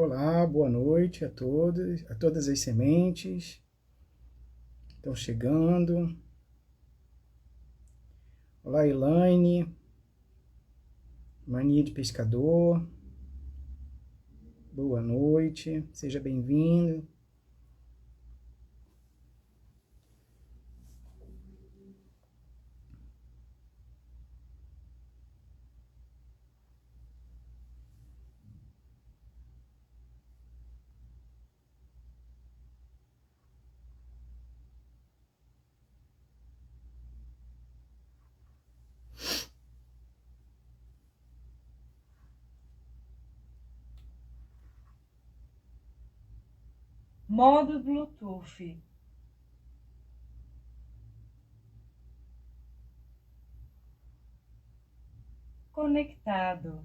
Olá, boa noite a todos, a todas as sementes que estão chegando. Olá, Elaine, Mania de Pescador. Boa noite, seja bem-vindo. Modo Bluetooth. Conectado.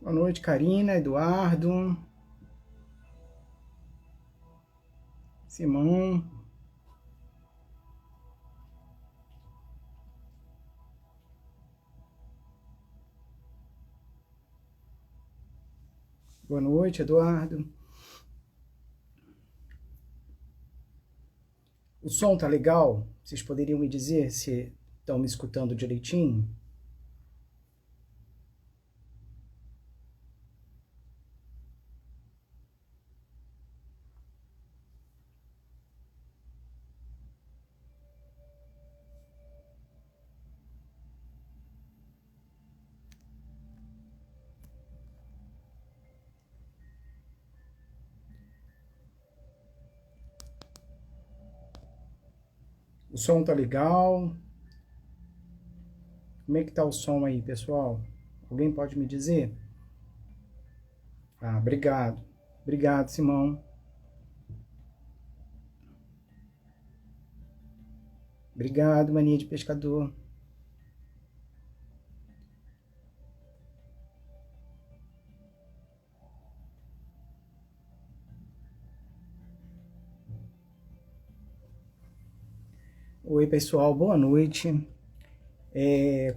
Boa noite, Karina, Eduardo, Simão. Boa noite, Eduardo. O som tá legal? Vocês poderiam me dizer se estão me escutando direitinho? O som tá legal? Como é que tá o som aí, pessoal? Alguém pode me dizer? Ah, obrigado. Obrigado, Simão. Obrigado, Mania de Pescador. Oi, pessoal, boa noite.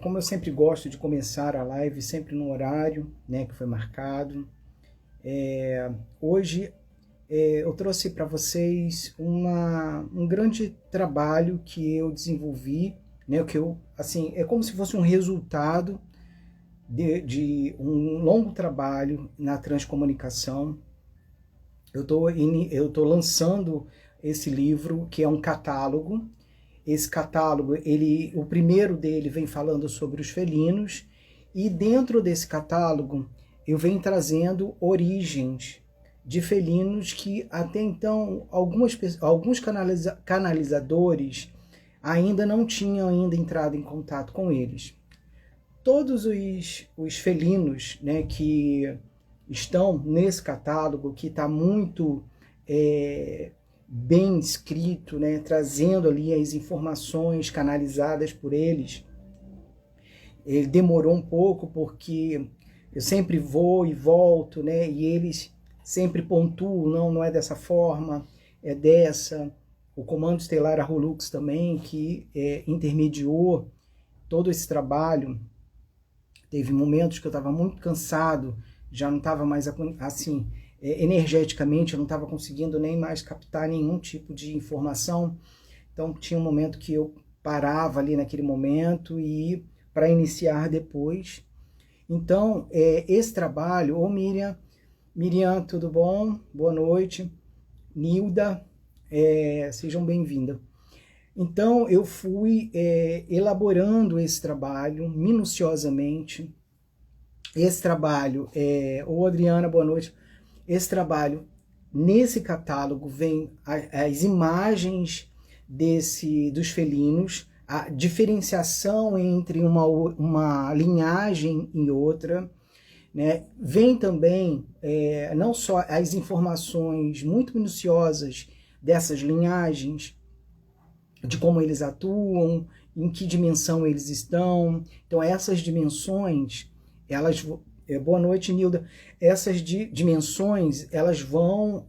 Como eu sempre gosto de começar a live sempre no horário, né, que foi marcado, hoje eu trouxe para vocês um grande trabalho que eu desenvolvi, né, que eu, assim, é como se fosse um resultado de um longo trabalho na transcomunicação. Eu tô lançando esse livro, que é um catálogo. Esse catálogo, o primeiro dele vem falando sobre os felinos, e dentro desse catálogo eu venho trazendo origens de felinos que até então alguns canalizadores ainda não tinham ainda entrado em contato com eles. Todos os felinos, né, que estão nesse catálogo, que está muito bem escrito, né, trazendo ali as informações canalizadas por eles. Ele demorou um pouco porque eu sempre vou e volto, né, e eles sempre pontuam, não é dessa forma, é dessa. o Comando Estelar Arrolux também, que intermediou todo esse trabalho. Teve momentos que eu estava muito cansado, já não estava mais assim, energeticamente, eu não estava conseguindo nem mais captar nenhum tipo de informação. Então tinha um momento que eu parava ali naquele momento e para iniciar depois. Então, esse trabalho, Miriam, tudo bom? Boa noite. Nilda, sejam bem-vindas. Então, eu fui elaborando esse trabalho minuciosamente. Esse trabalho, ô Adriana, boa noite. Esse trabalho, nesse catálogo, vem as imagens dos felinos, a diferenciação entre uma linhagem e outra, né? Vem também não só as informações muito minuciosas dessas linhagens, de como eles atuam, em que dimensão eles estão. Então essas dimensões, elas... boa noite, Nilda. Essas dimensões, elas vão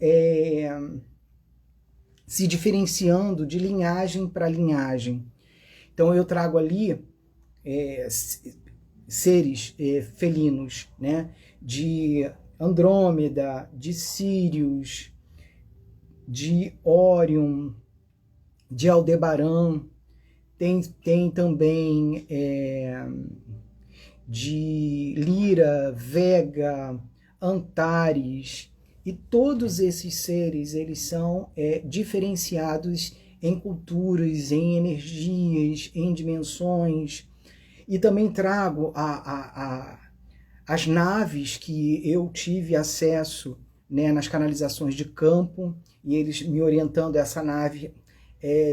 se diferenciando de linhagem para linhagem. Então eu trago ali seres felinos, né? De Andrômeda, de Sírius, de Órion, de Aldebaran, tem também de Lira, Vega, Antares, e todos esses seres, eles são diferenciados em culturas, em energias, em dimensões. E também trago as naves que eu tive acesso, né, nas canalizações de campo, e eles me orientando. Essa nave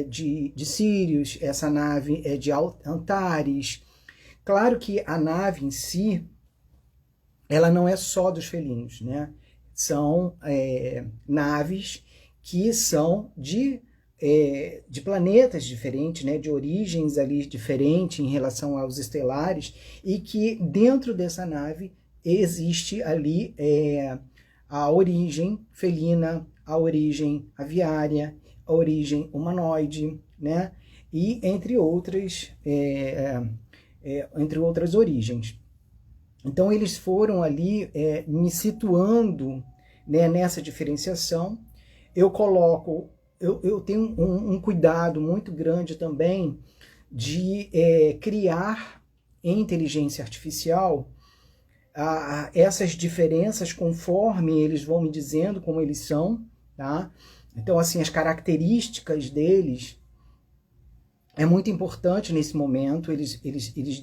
de Sírius, essa nave é de Antares. Claro que a nave em si, ela não é só dos felinos, né? São naves que são de planetas diferentes, né, de origens ali diferentes em relação aos estelares, e que dentro dessa nave existe ali a origem felina, a origem aviária, a origem humanoide, né, e entre outras origens. Então eles foram ali me situando, né, nessa diferenciação. Eu tenho um cuidado muito grande também de criar em inteligência artificial essas diferenças conforme eles vão me dizendo como eles são, tá? Então, assim, as características deles é muito importante nesse momento. Eles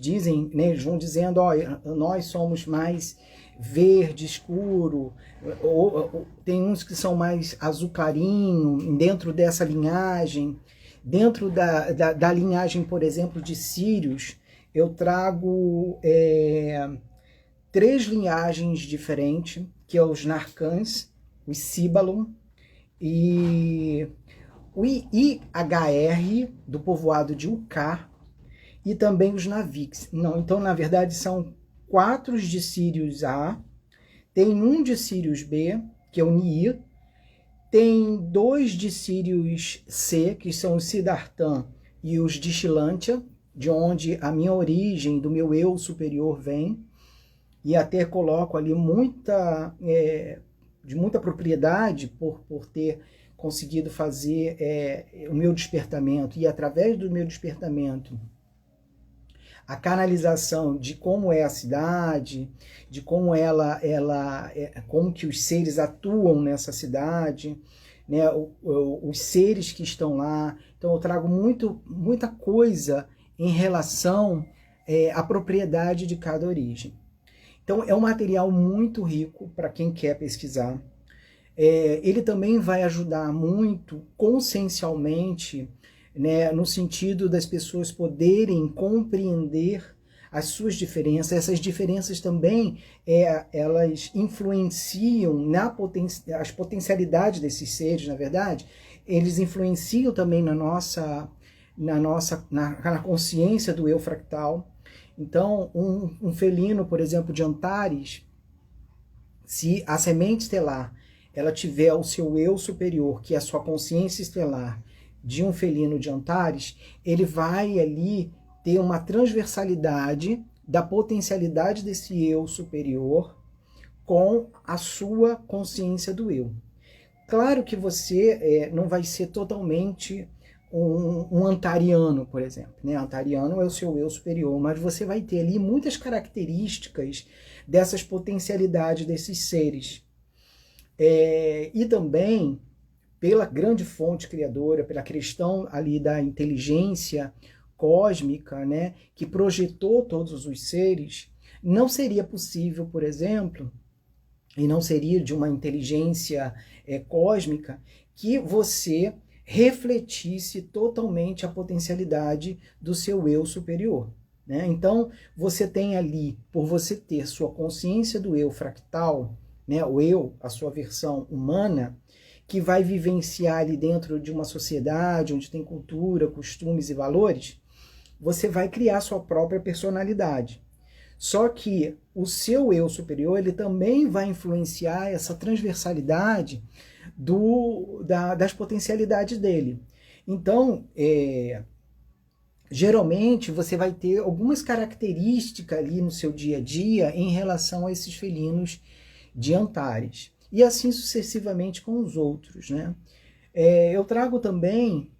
dizem, né, eles vão dizendo, nós somos mais verde escuro, ou tem uns que são mais azul clarinho, dentro dessa linhagem. Dentro da linhagem, por exemplo, de Sírios, eu trago 3 linhagens diferentes, que é os Narcãs, os Síbalon e o IHR, do povoado de Ucar, e também os Naviks. Não, então, na verdade, são 4 de Sírios A, tem 1 de Sírios B, que é o Niir, tem 2 de Sírios C, que são os Siddharthan e os Dishilantia, de onde a minha origem, do meu eu superior vem, e até coloco ali de muita propriedade por ter conseguido fazer o meu despertamento, e através do meu despertamento a canalização de como é a cidade, de como como que os seres atuam nessa cidade, né, os seres que estão lá. Então eu trago muita coisa em relação à propriedade de cada origem. Então é um material muito rico para quem quer pesquisar. Ele também vai ajudar muito consciencialmente, né, no sentido das pessoas poderem compreender as suas diferenças. Essas diferenças também, elas influenciam as potencialidades desses seres, na verdade. Eles influenciam também na consciência do eu fractal. Então, um felino, por exemplo, de Antares, se a semente estelar ela tiver o seu eu superior, que é a sua consciência estelar, de um felino de Antares, ele vai ali ter uma transversalidade da potencialidade desse eu superior com a sua consciência do eu. Claro que você não vai ser totalmente um antariano, por exemplo. Né? Antariano é o seu eu superior, mas você vai ter ali muitas características dessas potencialidades desses seres. E também, pela grande fonte criadora, pela questão ali da inteligência cósmica, né, que projetou todos os seres, não seria possível, por exemplo, e não seria de uma inteligência cósmica, que você refletisse totalmente a potencialidade do seu eu superior. Né? Então, você tem ali, por você ter sua consciência do eu fractal, né, o eu, a sua versão humana, que vai vivenciar ali dentro de uma sociedade onde tem cultura, costumes e valores, você vai criar sua própria personalidade. Só que o seu eu superior, ele também vai influenciar essa transversalidade das potencialidades dele. Então, geralmente você vai ter algumas características ali no seu dia a dia em relação a esses felinos de Antares. E assim sucessivamente com os outros. Né? Eu trago também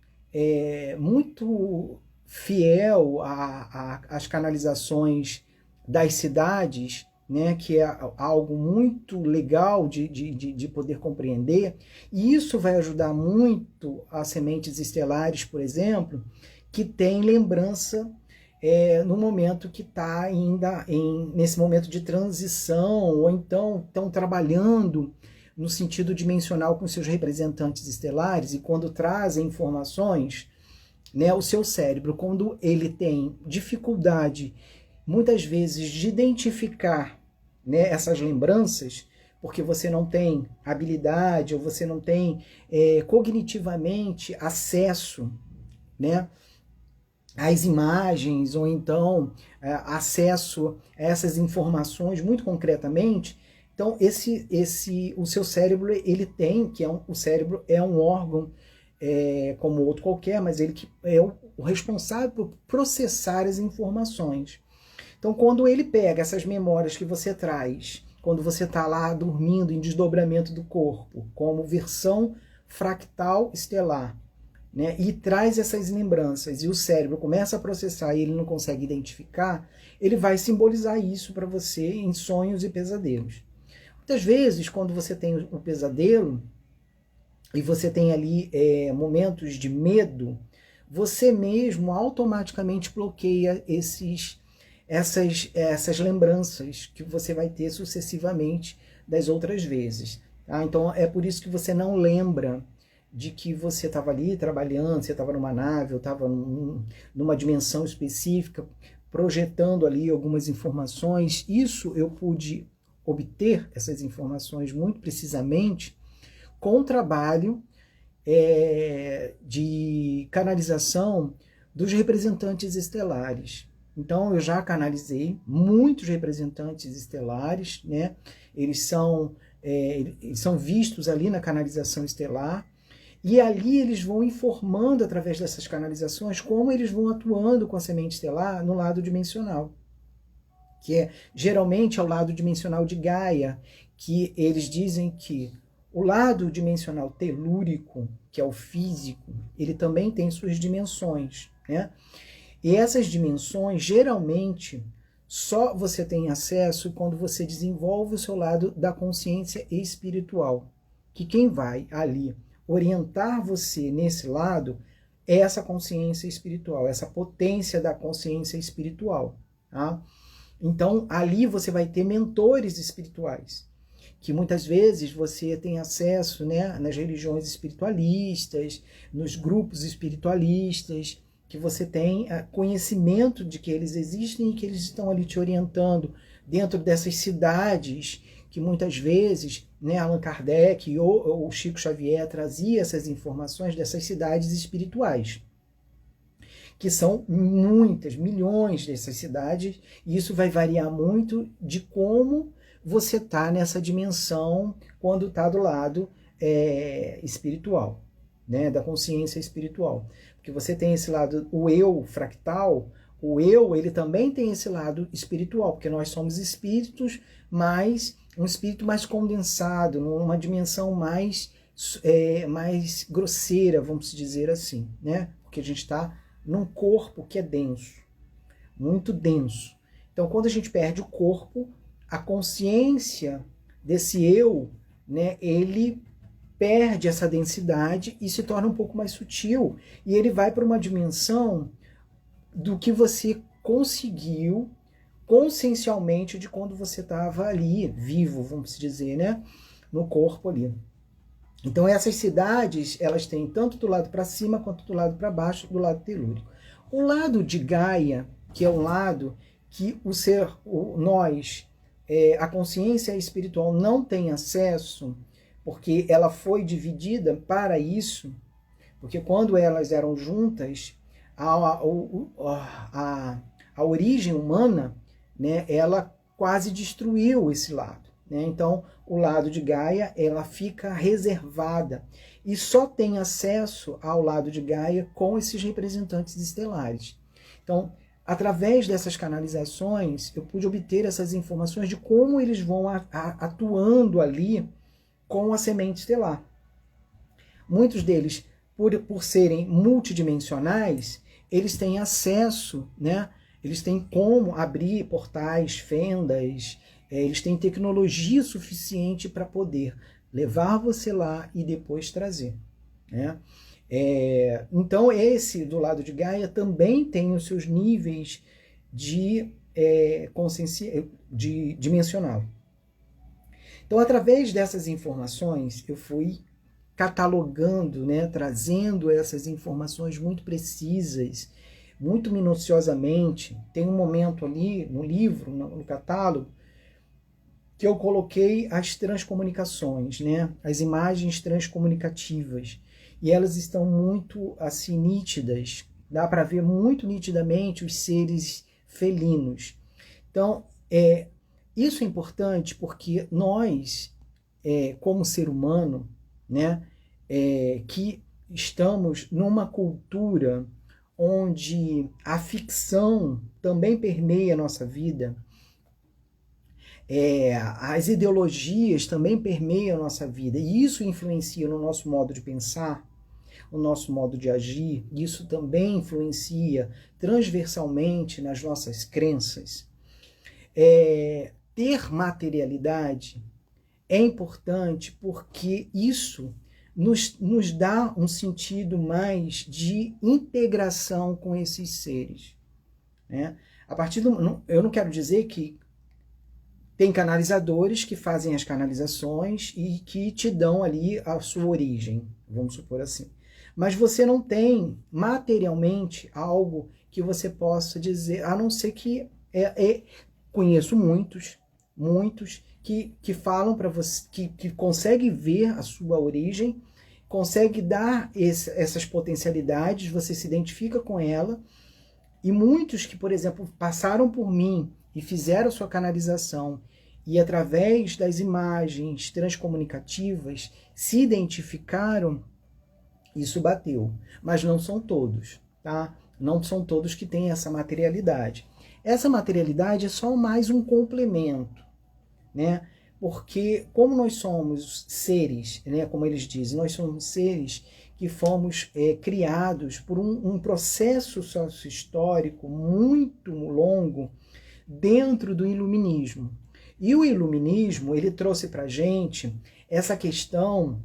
muito fiel às canalizações das cidades, né, que é algo muito legal de poder compreender, e isso vai ajudar muito as sementes estelares, por exemplo, que tem lembrança no momento que está ainda nesse momento de transição, ou então estão trabalhando no sentido dimensional com seus representantes estelares, e quando trazem informações, né, o seu cérebro, quando ele tem dificuldade muitas vezes de identificar, né, essas lembranças, porque você não tem habilidade ou você não tem cognitivamente acesso, né, às imagens, ou então acesso a essas informações muito concretamente. Então o seu cérebro, ele tem, o cérebro é um órgão como outro qualquer, mas ele que é o responsável por processar as informações. Então, quando ele pega essas memórias que você traz, quando você está lá dormindo em desdobramento do corpo, como versão fractal estelar, né, e traz essas lembranças, e o cérebro começa a processar e ele não consegue identificar, ele vai simbolizar isso para você em sonhos e pesadelos. Muitas vezes, quando você tem o pesadelo, e você tem ali momentos de medo, você mesmo automaticamente bloqueia essas lembranças que você vai ter sucessivamente das outras vezes. Tá? Então é por isso que você não lembra de que você estava ali trabalhando, você estava numa nave, ou estava numa dimensão específica, projetando ali algumas informações. Isso eu pude obter essas informações muito precisamente com o trabalho de canalização dos representantes estelares. Então, eu já canalizei muitos representantes estelares, né? Eles são vistos ali na canalização estelar, e ali eles vão informando, através dessas canalizações, como eles vão atuando com a semente estelar no lado dimensional, que geralmente é o lado dimensional de Gaia, que eles dizem que o lado dimensional telúrico, que é o físico, ele também tem suas dimensões, né? E essas dimensões, geralmente, só você tem acesso quando você desenvolve o seu lado da consciência espiritual. Que quem vai ali orientar você nesse lado é essa consciência espiritual, essa potência da consciência espiritual. Tá? Então, ali você vai ter mentores espirituais, que muitas vezes você tem acesso, né, nas religiões espiritualistas, nos grupos espiritualistas, que você tem conhecimento de que eles existem e que eles estão ali te orientando dentro dessas cidades que muitas vezes, né, Allan Kardec ou Chico Xavier trazia essas informações dessas cidades espirituais, que são muitas, milhões dessas cidades, e isso vai variar muito de como você está nessa dimensão quando está do lado espiritual. né, da consciência espiritual. Porque você tem esse lado, o eu fractal, o eu, ele também tem esse lado espiritual, porque nós somos espíritos, mas um espírito mais condensado, numa dimensão mais grosseira, vamos dizer assim, né? Porque a gente está num corpo que é denso, muito denso. Então, quando a gente perde o corpo, a consciência desse eu, né, ele perde essa densidade e se torna um pouco mais sutil. E ele vai para uma dimensão do que você conseguiu consciencialmente de quando você estava ali, vivo, vamos dizer, né, no corpo ali. Então essas cidades, elas têm tanto do lado para cima quanto do lado para baixo, do lado telúrico. O lado de Gaia, que é o lado que nós, a consciência espiritual não tem acesso, porque ela foi dividida para isso, porque quando elas eram juntas, a origem humana, né, ela quase destruiu esse lado. Né? Então, o lado de Gaia, ela fica reservada e só tem acesso ao lado de Gaia com esses representantes estelares. Então, através dessas canalizações, eu pude obter essas informações de como eles vão atuando ali com a semente estelar. Muitos deles, por serem multidimensionais, eles têm acesso, né? Eles têm como abrir portais, fendas, eles têm tecnologia suficiente para poder levar você lá e depois trazer. Né? Então, esse do lado de Gaia também tem os seus níveis de consciência, de dimensional. Então, através dessas informações, eu fui catalogando, né, trazendo essas informações muito precisas, muito minuciosamente. Tem um momento ali no livro, no catálogo, que eu coloquei as transcomunicações, né, as imagens transcomunicativas. E elas estão muito assim nítidas, dá para ver muito nitidamente os seres felinos. Então, isso é importante porque nós, como ser humano, né, que estamos numa cultura onde a ficção também permeia a nossa vida, as ideologias também permeiam a nossa vida, e isso influencia no nosso modo de pensar, o nosso modo de agir, isso também influencia transversalmente nas nossas crenças. Ter materialidade é importante porque isso nos dá um sentido mais de integração com esses seres. Né? Eu não quero dizer que tem canalizadores que fazem as canalizações e que te dão ali a sua origem, vamos supor assim. Mas você não tem materialmente algo que você possa dizer, a não ser que conheço muitos que falam para você, que conseguem ver a sua origem, consegue dar essas potencialidades, você se identifica com ela, e muitos que, por exemplo, passaram por mim e fizeram sua canalização, e através das imagens transcomunicativas se identificaram, isso bateu. Mas não são todos, tá? Não são todos que têm essa materialidade. Essa materialidade é só mais um complemento, né? Porque como nós somos seres, né, como eles dizem, nós somos seres que fomos criados por um processo sócio-histórico muito longo dentro do iluminismo. E o iluminismo, ele trouxe para a gente essa questão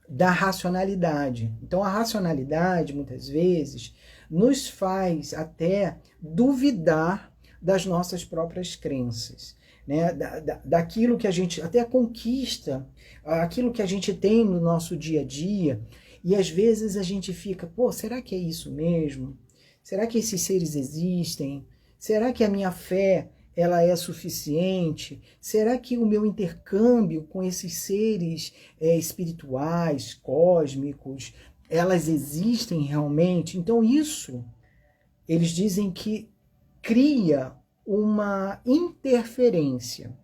da racionalidade. Então a racionalidade, muitas vezes, nos faz até duvidar das nossas próprias crenças. Né, daquilo que a gente até conquista, aquilo que a gente tem no nosso dia a dia, e às vezes a gente fica, será que é isso mesmo? Será que esses seres existem? Será que a minha fé ela é suficiente? Será que o meu intercâmbio com esses seres espirituais, cósmicos, elas existem realmente? Então isso, eles dizem que cria uma interferência,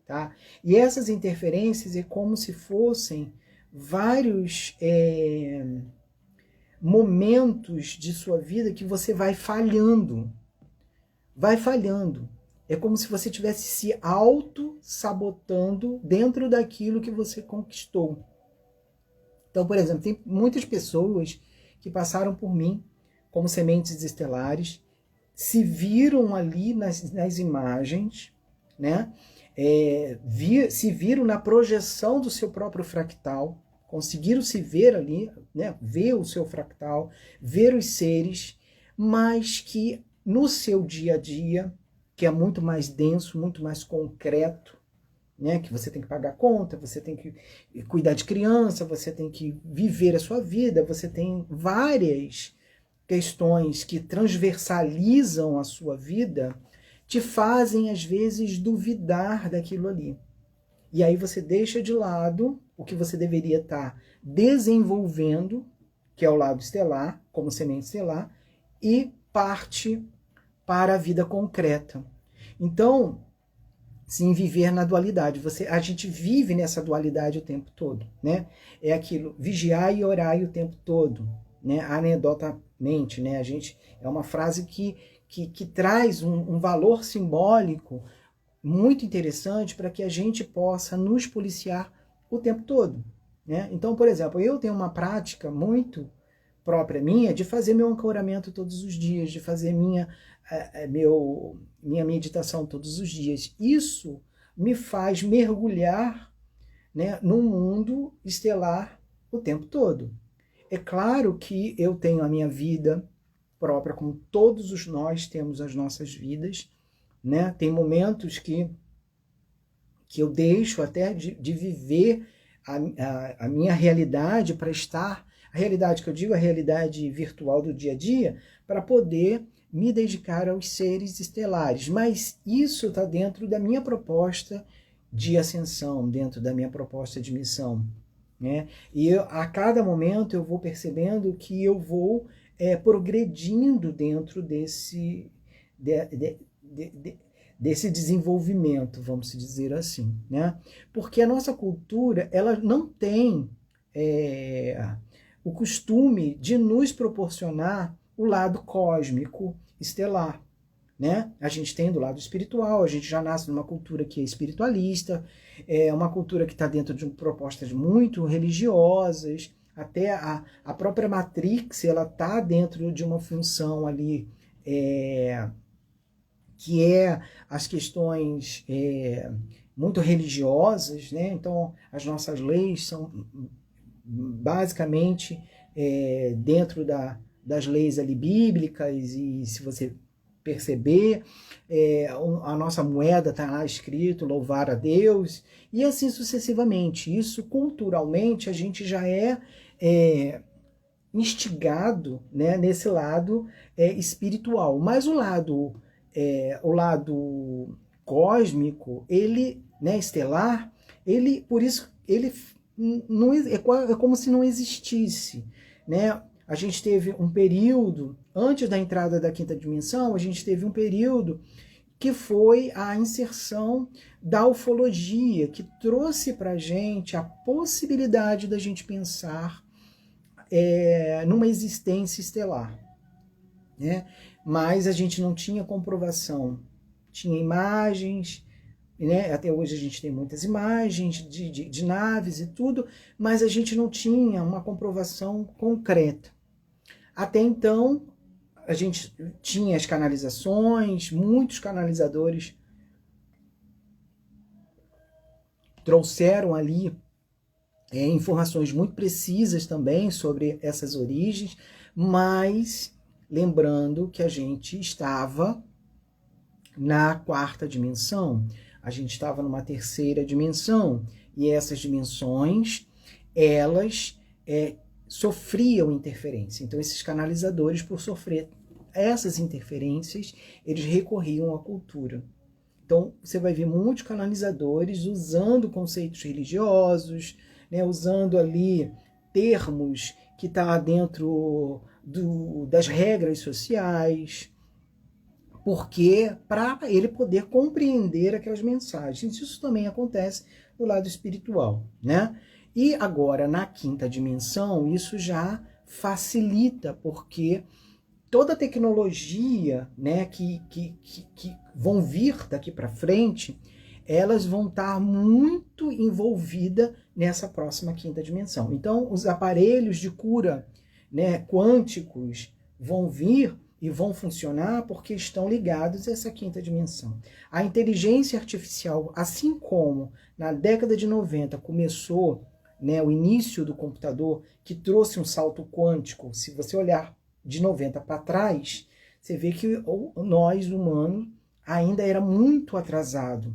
tá? E essas interferências é como se fossem vários momentos de sua vida que você vai falhando. Vai falhando. É como se você estivesse se auto-sabotando dentro daquilo que você conquistou. Então, por exemplo, tem muitas pessoas que passaram por mim como sementes estelares, se viram ali nas imagens, né? Se viram na projeção do seu próprio fractal, conseguiram se ver ali, né? Ver o seu fractal, ver os seres, mas que no seu dia a dia, que é muito mais denso, muito mais concreto, né? Que você tem que pagar conta, você tem que cuidar de criança, você tem que viver a sua vida, você tem várias questões que transversalizam a sua vida, te fazem às vezes duvidar daquilo ali. E aí você deixa de lado o que você deveria estar desenvolvendo, que é o lado estelar, como semente estelar, e parte para a vida concreta. Então, sim, viver na dualidade. A gente vive nessa dualidade o tempo todo, né? É aquilo, vigiar e orar o tempo todo, né? Anedotamente, né? É uma frase que traz um valor simbólico muito interessante para que a gente possa nos policiar o tempo todo, né? Então, por exemplo, eu tenho uma prática muito própria minha de fazer meu ancoramento todos os dias, de fazer minha meditação todos os dias. Isso me faz mergulhar, né, num mundo estelar o tempo todo. É claro que eu tenho a minha vida própria, como todos nós temos as nossas vidas, né? Tem momentos que eu deixo até de viver a minha realidade para estar, a realidade que eu digo, a realidade virtual do dia a dia, para poder me dedicar aos seres estelares. Mas isso está dentro da minha proposta de ascensão, dentro da minha proposta de missão, né? E a cada momento eu vou percebendo que eu vou progredindo dentro desse desenvolvimento, vamos dizer assim, né? Porque a nossa cultura, ela não tem o costume de nos proporcionar o lado cósmico estelar, né? A gente tem do lado espiritual, a gente já nasce numa cultura que é espiritualista, é uma cultura que está dentro de propostas muito religiosas, até a própria Matrix, ela está dentro de uma função ali, que é as questões muito religiosas, né? Então, as nossas leis são basicamente dentro das leis ali bíblicas, e se você perceber, a nossa moeda está lá escrito louvar a Deus, e assim sucessivamente. Isso culturalmente a gente já é instigado, né, nesse lado espiritual, mas o lado cósmico, ele, né, estelar, ele, por isso, ele não, é como se não existisse, né? A gente teve um período, antes da entrada da quinta dimensão, a gente teve um período que foi a inserção da ufologia, que trouxe para a gente a possibilidade da gente pensar numa existência estelar, né? Mas a gente não tinha comprovação, tinha imagens, né? Até hoje a gente tem muitas imagens de naves e tudo, mas a gente não tinha uma comprovação concreta. Até então, a gente tinha as canalizações, muitos canalizadores trouxeram ali informações muito precisas também sobre essas origens, mas lembrando que a gente estava na quarta dimensão, a gente estava numa terceira dimensão, e essas dimensões, elas sofriam interferência. Então, esses canalizadores, por sofrer essas interferências, eles recorriam à cultura. Então, você vai ver muitos canalizadores usando conceitos religiosos, né, usando ali termos que estão dentro das regras sociais, porque para ele poder compreender aquelas mensagens. Isso também acontece no lado espiritual, né? E agora, na quinta dimensão, isso já facilita, porque toda a tecnologia, né, que vão vir daqui para frente, elas vão estar muito envolvidas nessa próxima quinta dimensão. Então, os aparelhos de cura, né, quânticos vão vir e vão funcionar porque estão ligados a essa quinta dimensão. A inteligência artificial, assim como na década de 90 começou, né, o início do computador, que trouxe um salto quântico, se você olhar de 90 para trás, você vê que nós, humanos, ainda era muito atrasado,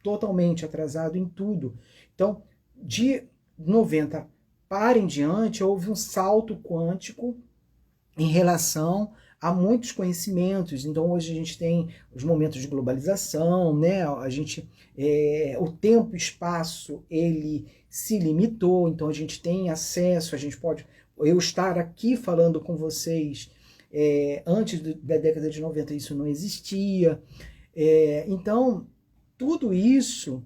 totalmente atrasado em tudo. Então, de 90 para em diante, houve um salto quântico em relação a muitos conhecimentos. Então, hoje a gente tem os momentos de globalização, né? O tempo e espaço, ele se limitou, então a gente tem acesso, a gente pode... Eu estar aqui falando com vocês, antes da década de 90 isso não existia. Então, tudo isso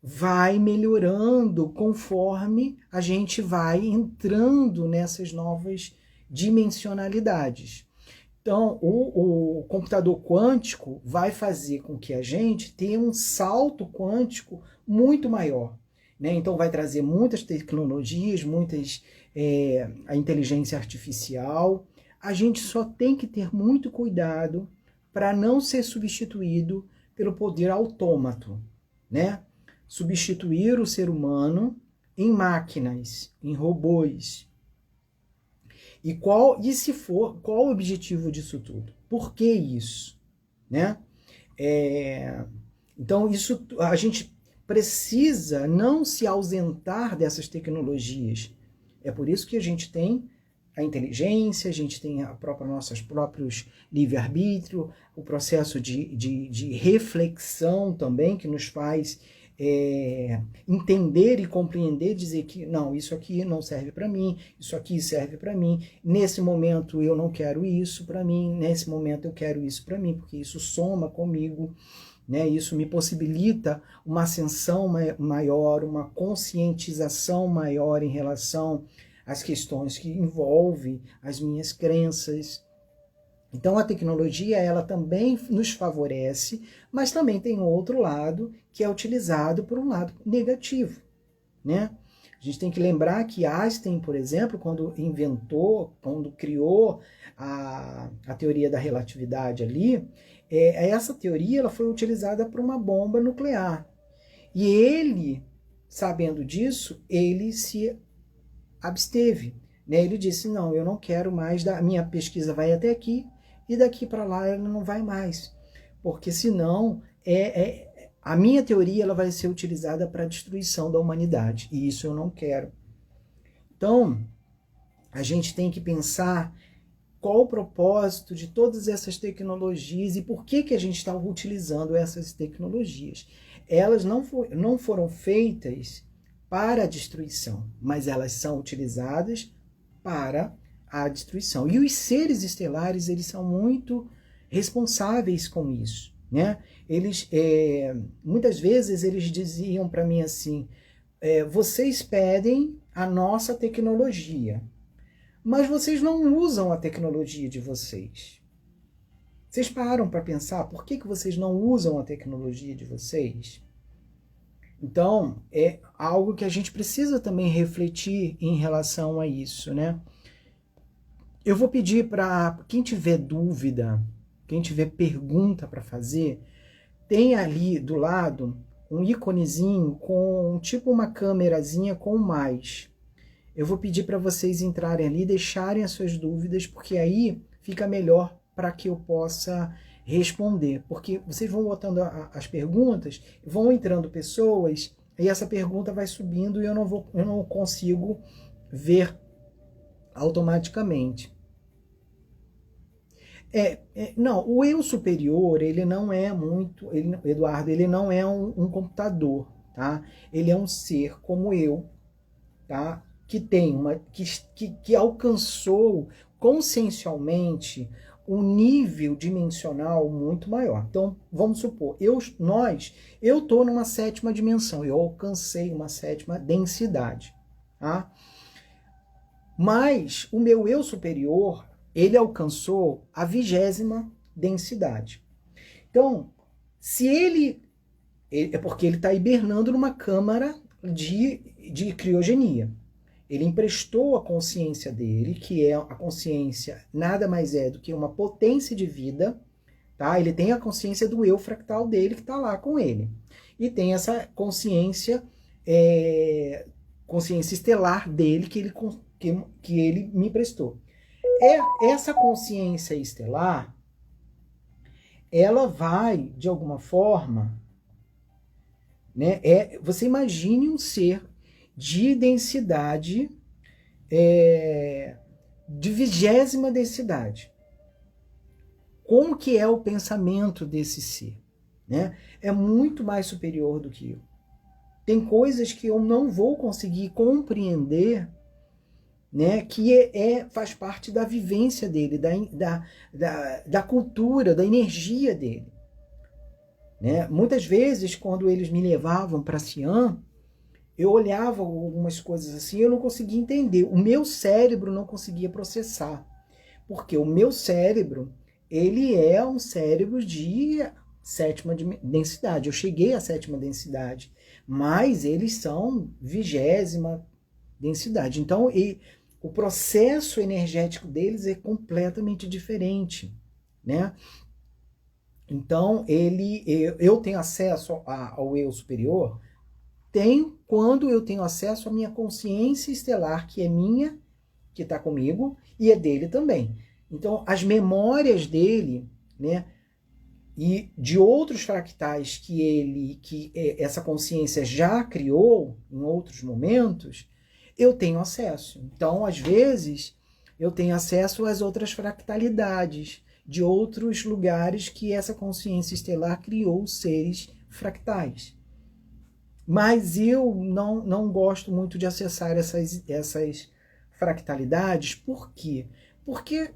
vai melhorando conforme a gente vai entrando nessas novas dimensionalidades. Então, o computador quântico vai fazer com que a gente tenha um salto quântico muito maior, né? Então, vai trazer muitas tecnologias, a inteligência artificial. A gente só tem que ter muito cuidado para não ser substituído pelo poder autômato, né? Substituir o ser humano em máquinas, em robôs. Qual o objetivo disso tudo? Por que isso? Né? Então, a gente precisa não se ausentar dessas tecnologias. É por isso que a gente tem a inteligência, a gente tem nossos próprios livre-arbítrio, o processo de reflexão também, que nos faz entender e compreender, dizer que não, isso aqui não serve para mim, isso aqui serve para mim, nesse momento eu não quero isso para mim, nesse momento eu quero isso para mim, porque isso soma comigo, né? Isso me possibilita uma ascensão maior, uma conscientização maior em relação às questões que envolvem as minhas crenças. Então a tecnologia, ela também nos favorece, mas também tem outro lado que é utilizado por um lado negativo, né? A gente tem que lembrar que Einstein, por exemplo, quando criou a teoria da relatividade ali, essa teoria ela foi utilizada para uma bomba nuclear. E ele, sabendo disso, ele se absteve, né? Ele disse, não, eu não quero mais, a minha pesquisa vai até aqui, e daqui para lá ela não vai mais, porque senão a minha teoria ela vai ser utilizada para a destruição da humanidade, e isso eu não quero. Então, a gente tem que pensar qual o propósito de todas essas tecnologias e por que a gente está utilizando essas tecnologias. Elas não foram feitas para a destruição, mas elas são utilizadas para a destruição. E os seres estelares, eles são muito responsáveis com isso, né? Eles, muitas vezes, eles diziam para mim assim, vocês pedem a nossa tecnologia, mas vocês não usam a tecnologia de vocês. Vocês param para pensar por que vocês não usam a tecnologia de vocês? Então, é algo que a gente precisa também refletir em relação a isso, né? Eu vou pedir para quem tiver dúvida, quem tiver pergunta para fazer, tem ali do lado um íconezinho com tipo uma câmerazinha com mais. Eu vou pedir para vocês entrarem ali, deixarem as suas dúvidas, porque aí fica melhor para que eu possa responder. Porque vocês vão botando as perguntas, vão entrando pessoas, e essa pergunta vai subindo e eu não consigo ver automaticamente. Não, o eu superior, ele não é muito, Eduardo, ele não é um computador, tá? Ele é um ser como eu, tá? Que tem que alcançou consciencialmente um nível dimensional muito maior. Então, vamos supor, eu estou numa 7ª dimensão, eu alcancei uma 7ª densidade, tá? Mas o meu eu superior, ele alcançou a 20ª densidade. Então, se é porque ele está hibernando numa câmara de criogenia. Ele emprestou a consciência dele, que é a consciência nada mais é do que uma potência de vida, tá? Ele tem a consciência do eu fractal dele que está lá com ele. E tem essa consciência, consciência estelar dele que ele me emprestou. Essa consciência estelar, ela vai, de alguma forma, né? Você imagine um ser de densidade, de 20ª densidade. Como que é o pensamento desse ser? Né? É muito mais superior do que eu. Tem coisas que eu não vou conseguir compreender, né, que faz parte da vivência dele, da cultura, da energia dele. Né? Muitas vezes, quando eles me levavam para Xi'an, eu olhava algumas coisas assim, eu não conseguia entender. O meu cérebro não conseguia processar. Porque o meu cérebro, ele é um cérebro de 7ª densidade. Eu cheguei à 7ª densidade, mas eles são 20ª densidade. Então, o processo energético deles é completamente diferente, né? Então, eu tenho acesso ao eu superior, tenho quando eu tenho acesso à minha consciência estelar, que é minha, que está comigo, e é dele também. Então, as memórias dele, né, e de outros fractais que essa consciência já criou em outros momentos, eu tenho acesso. Então, às vezes, eu tenho acesso às outras fractalidades de outros lugares que essa consciência estelar criou seres fractais. Mas eu não gosto muito de acessar essas fractalidades. Por quê? Porque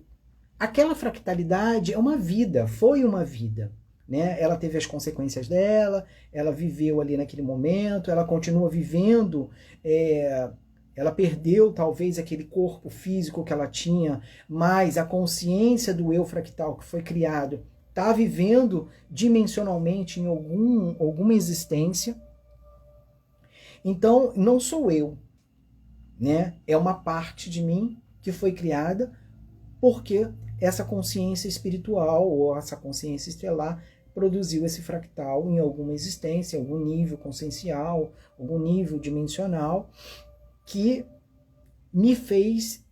aquela fractalidade é uma vida, foi uma vida. Né? Ela teve as consequências dela, ela viveu ali naquele momento, ela continua vivendo, ela perdeu talvez aquele corpo físico que ela tinha, mas a consciência do eu fractal que foi criado está vivendo dimensionalmente em alguma existência. Então, não sou eu, né? É uma parte de mim que foi criada porque essa consciência espiritual ou essa consciência estelar produziu esse fractal em alguma existência, algum nível consciencial, algum nível dimensional, que me fez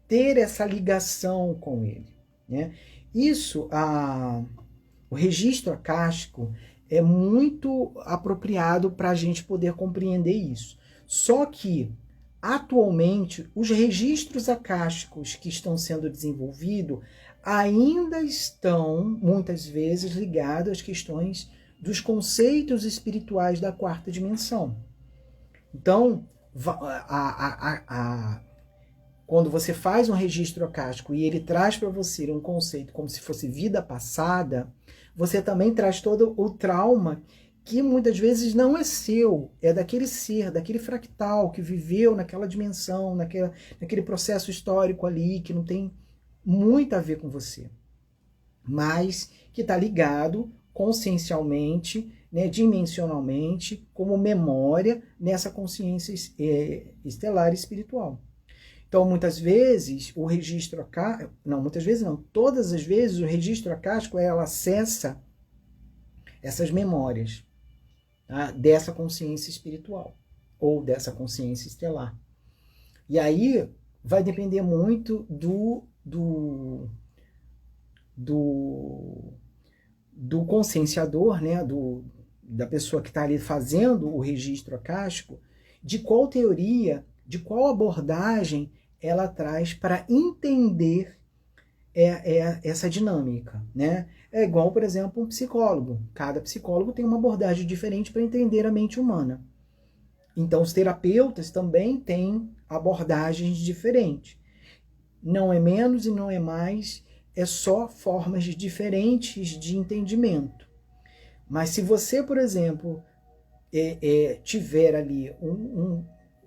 ter essa ligação com ele. Né? Isso, o registro acástico é muito apropriado para a gente poder compreender isso. Só que, atualmente, os registros acásticos que estão sendo desenvolvidos ainda estão, muitas vezes, ligados às questões dos conceitos espirituais da 4ª dimensão. Então, quando você faz um registro acástico e ele traz para você um conceito como se fosse vida passada, você também traz todo o trauma que muitas vezes não é seu, é daquele ser, daquele fractal que viveu naquela dimensão, naquele processo histórico ali, que não tem muito a ver com você, mas que está ligado consciencialmente, né, dimensionalmente, como memória nessa consciência estelar espiritual. Então, muitas vezes, o registro acástico, todas as vezes o registro acástico ela acessa essas memórias, tá, dessa consciência espiritual ou dessa consciência estelar. E aí vai depender muito do conscienciador, né, da pessoa que está ali fazendo o registro acástico, de qual teoria, de qual abordagem ela traz para entender essa dinâmica, né? É igual, por exemplo, um psicólogo. Cada psicólogo tem uma abordagem diferente para entender a mente humana. Então, os terapeutas também têm abordagens diferentes. Não é menos e não é mais é só formas diferentes de entendimento. Mas se você, por exemplo, tiver ali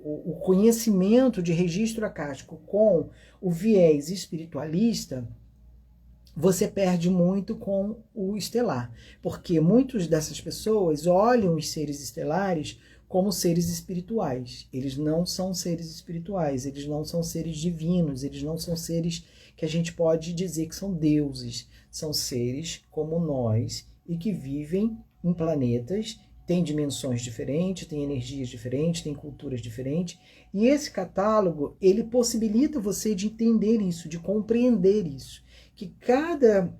o conhecimento de registro acástico com o viés espiritualista, você perde muito com o estelar, porque muitas dessas pessoas olham os seres estelares como seres espirituais. Eles não são seres espirituais, eles não são seres divinos, eles não são seres que a gente pode dizer que são deuses. São seres como nós e que vivem em planetas, têm dimensões diferentes, têm energias diferentes, têm culturas diferentes. E esse catálogo, ele possibilita você de entender isso, de compreender isso. Que cada...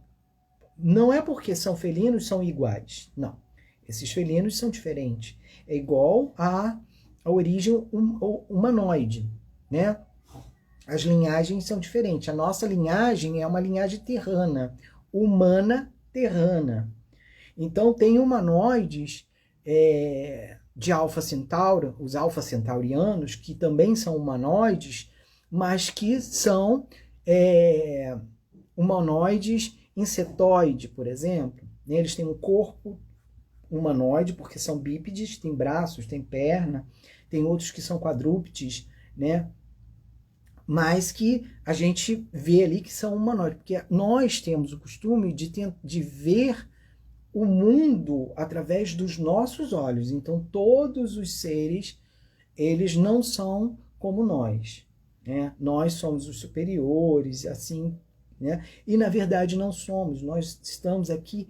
Não é porque são felinos, são iguais. Não. Esses felinos são diferentes. É igual à origem humanoide, né? As linhagens são diferentes. A nossa linhagem é uma linhagem terrana, humana terrana. Então, tem humanoides de Alfa Centauro, os Alfa Centaurianos, que também são humanoides, mas que são humanoides insetoide, por exemplo. Eles têm um corpo humanoide, porque são bípedes, tem braços, tem perna, tem outros que são quadrúpedes, né? Mas que a gente vê ali que são humanoides, porque nós temos o costume de ver o mundo através dos nossos olhos. Então, todos os seres, eles não são como nós, né? Nós somos os superiores, assim, né? E, na verdade, não somos. Nós estamos aqui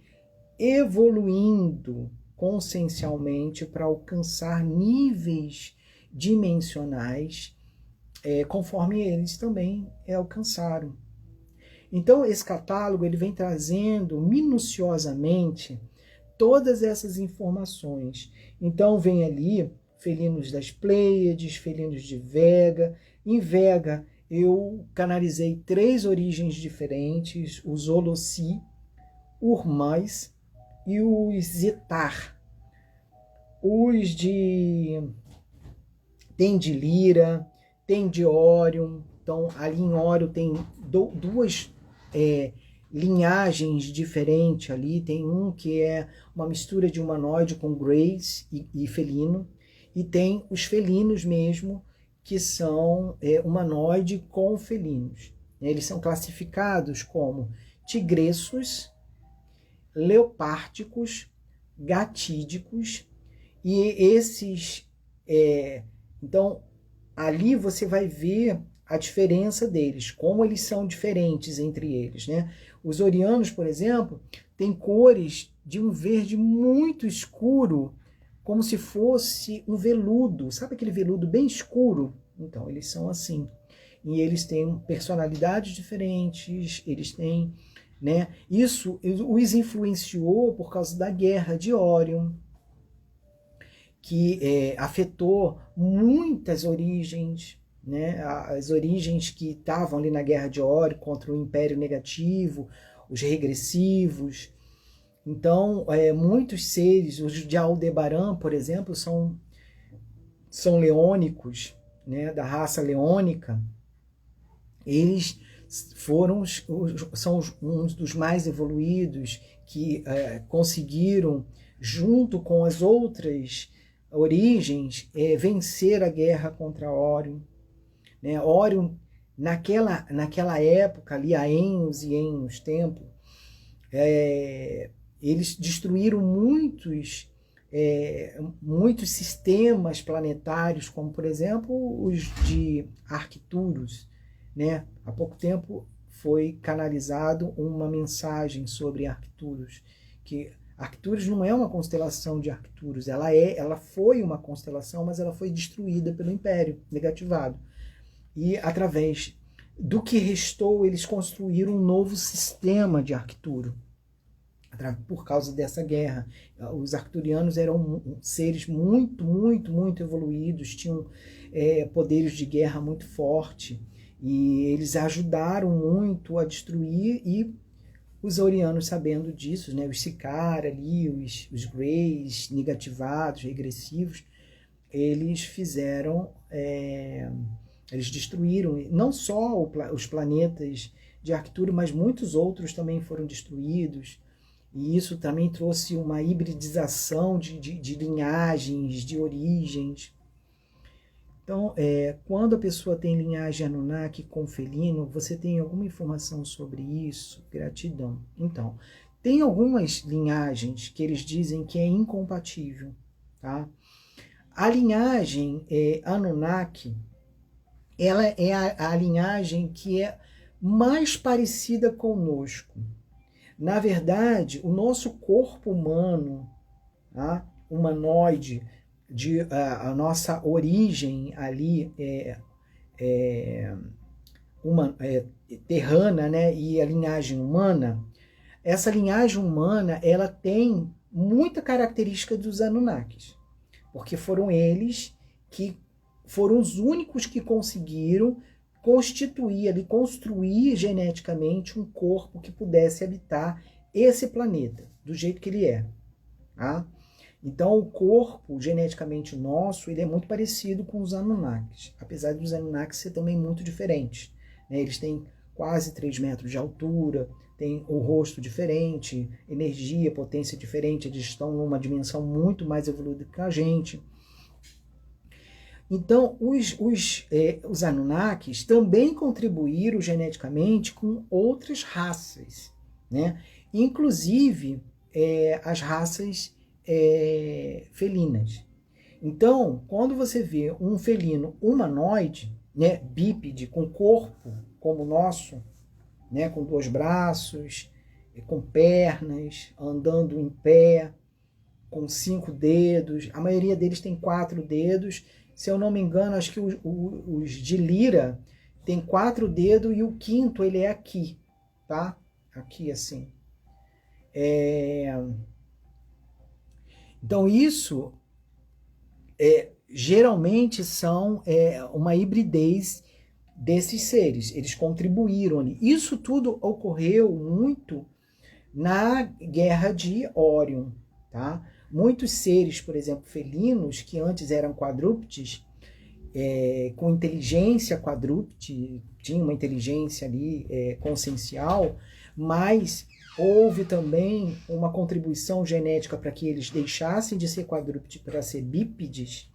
evoluindo consciencialmente para alcançar níveis dimensionais conforme eles também alcançaram. Então, esse catálogo ele vem trazendo minuciosamente todas essas informações. Então, vem ali felinos das Pleiades, felinos de Vega. Em Vega, eu canalizei 3 origens diferentes, os Holossi, Urmais e os Zetar. Os de... Tem de Lira, tem de Órion. Então, ali em Órion tem duas linhagens diferentes ali. Tem um que é uma mistura de humanoide com Grace e felino. E tem os felinos mesmo, que são humanoide com felinos. Eles são classificados como tigressos, leopárticos, gatídicos. E esses... então, ali você vai ver a diferença deles, como eles são diferentes entre eles, né? Os orianos, por exemplo, têm cores de um verde muito escuro, como se fosse um veludo. Sabe aquele veludo bem escuro? Então, eles são assim. E eles têm personalidades diferentes, eles têm, né? Isso os influenciou por causa da guerra de Órion, que afetou muitas origens, né? As origens que estavam ali na Guerra de Órion contra o Império Negativo, os regressivos. Então, muitos seres, os de Aldebaran, por exemplo, são leônicos, né? Da raça leônica. Eles são uns dos mais evoluídos que conseguiram, junto com as outras origens, vencer a guerra contra Órion. Né? Órion, naquela época, ali, a Ennos e Ennos Templo, eles destruíram muitos sistemas planetários, como, por exemplo, os de Arcturus. Né? Há pouco tempo foi canalizado uma mensagem sobre Arcturus, que Arcturus não é uma constelação de Arcturus, ela foi uma constelação, mas ela foi destruída pelo Império, negativado. E através do que restou, eles construíram um novo sistema de Arcturo, por causa dessa guerra. Os arcturianos eram seres muito, muito, muito evoluídos, tinham poderes de guerra muito fortes, e eles ajudaram muito a destruir, e os aurianos, sabendo disso, né, os Sicara ali, os Greys negativados, regressivos, eles fizeram, eles destruíram não só os planetas de Arcturo, mas muitos outros também foram destruídos. E isso também trouxe uma hibridização de linhagens, de origens. Então, quando a pessoa tem linhagem Anunnaki com felino, você tem alguma informação sobre isso? Gratidão. Então, tem algumas linhagens que eles dizem que é incompatível, tá? A linhagem Anunnaki, ela é a linhagem que é mais parecida conosco. Na verdade, o nosso corpo humano, tá? Humanoide, a nossa origem ali terrana, né? E a linhagem humana, essa linhagem humana, ela tem muita característica dos Anunnakis, porque foram eles que foram os únicos que conseguiram constituir ali, construir geneticamente um corpo que pudesse habitar esse planeta, do jeito que ele é. Tá? Então, o corpo geneticamente nosso, ele é muito parecido com os Anunnakis, apesar dos Anunnakis ser também muito diferentes. Né? Eles têm quase 3 metros de altura, têm o rosto diferente, energia, potência diferente, eles estão numa dimensão muito mais evoluída que a gente. Então, os Anunnakis também contribuíram geneticamente com outras raças, né? Inclusive as raças felinas. Então, quando você vê um felino humanoide, né, bípede, com corpo como o nosso, né, com 2 braços, com pernas, andando em pé, com 5 dedos, a maioria deles tem 4 dedos. Se eu não me engano, acho que os de Lira tem 4 dedos e o 5º ele é aqui, tá? Aqui assim. Então isso geralmente são uma hibridez desses seres. Eles contribuíram ali. Isso tudo ocorreu muito na Guerra de Órion, tá? Muitos seres, por exemplo, felinos, que antes eram quadrúpedes, com inteligência quadrúpede, tinha uma inteligência ali consciencial, mas houve também uma contribuição genética para que eles deixassem de ser quadrúpedes para ser bípedes.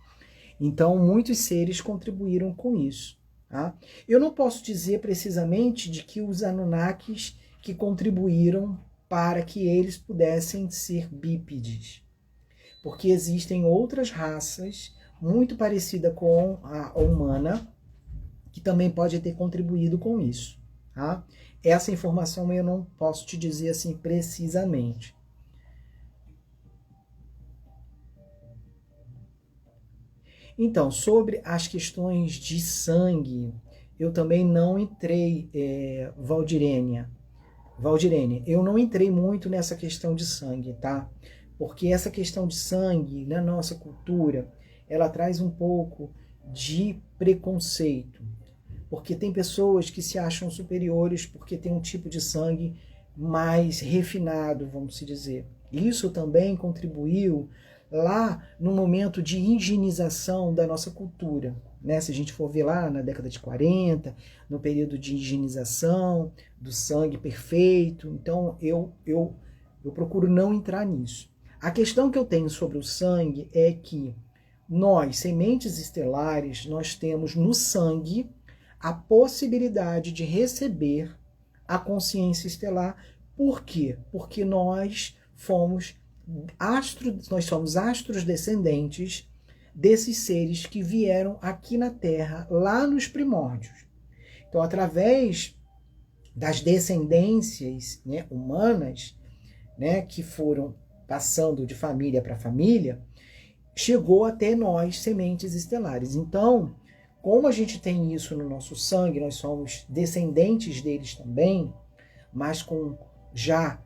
Então, muitos seres contribuíram com isso. Tá? Eu não posso dizer precisamente de que os Anunnakis que contribuíram para que eles pudessem ser bípedes, porque existem outras raças muito parecidas com a humana que também pode ter contribuído com isso. Tá? Essa informação eu não posso te dizer assim precisamente. Então, sobre as questões de sangue, eu também não entrei, Valdirene, eu não entrei muito nessa questão de sangue, tá? Porque essa questão de sangue, na nossa cultura, ela traz um pouco de preconceito. Porque tem pessoas que se acham superiores porque tem um tipo de sangue mais refinado, vamos dizer. Isso também contribuiu lá no momento de higienização da nossa cultura. Né? Se a gente for ver lá na década de 40, no período de higienização, do sangue perfeito. Então, eu procuro não entrar nisso. A questão que eu tenho sobre o sangue é que nós, sementes estelares, nós temos no sangue a possibilidade de receber a consciência estelar. Por quê? Porque nós somos astros descendentes desses seres que vieram aqui na Terra, lá nos primórdios. Então, através das descendências, né, humanas, né, que foram passando de família para família, chegou até nós, sementes estelares. Então, como a gente tem isso no nosso sangue, nós somos descendentes deles também, mas já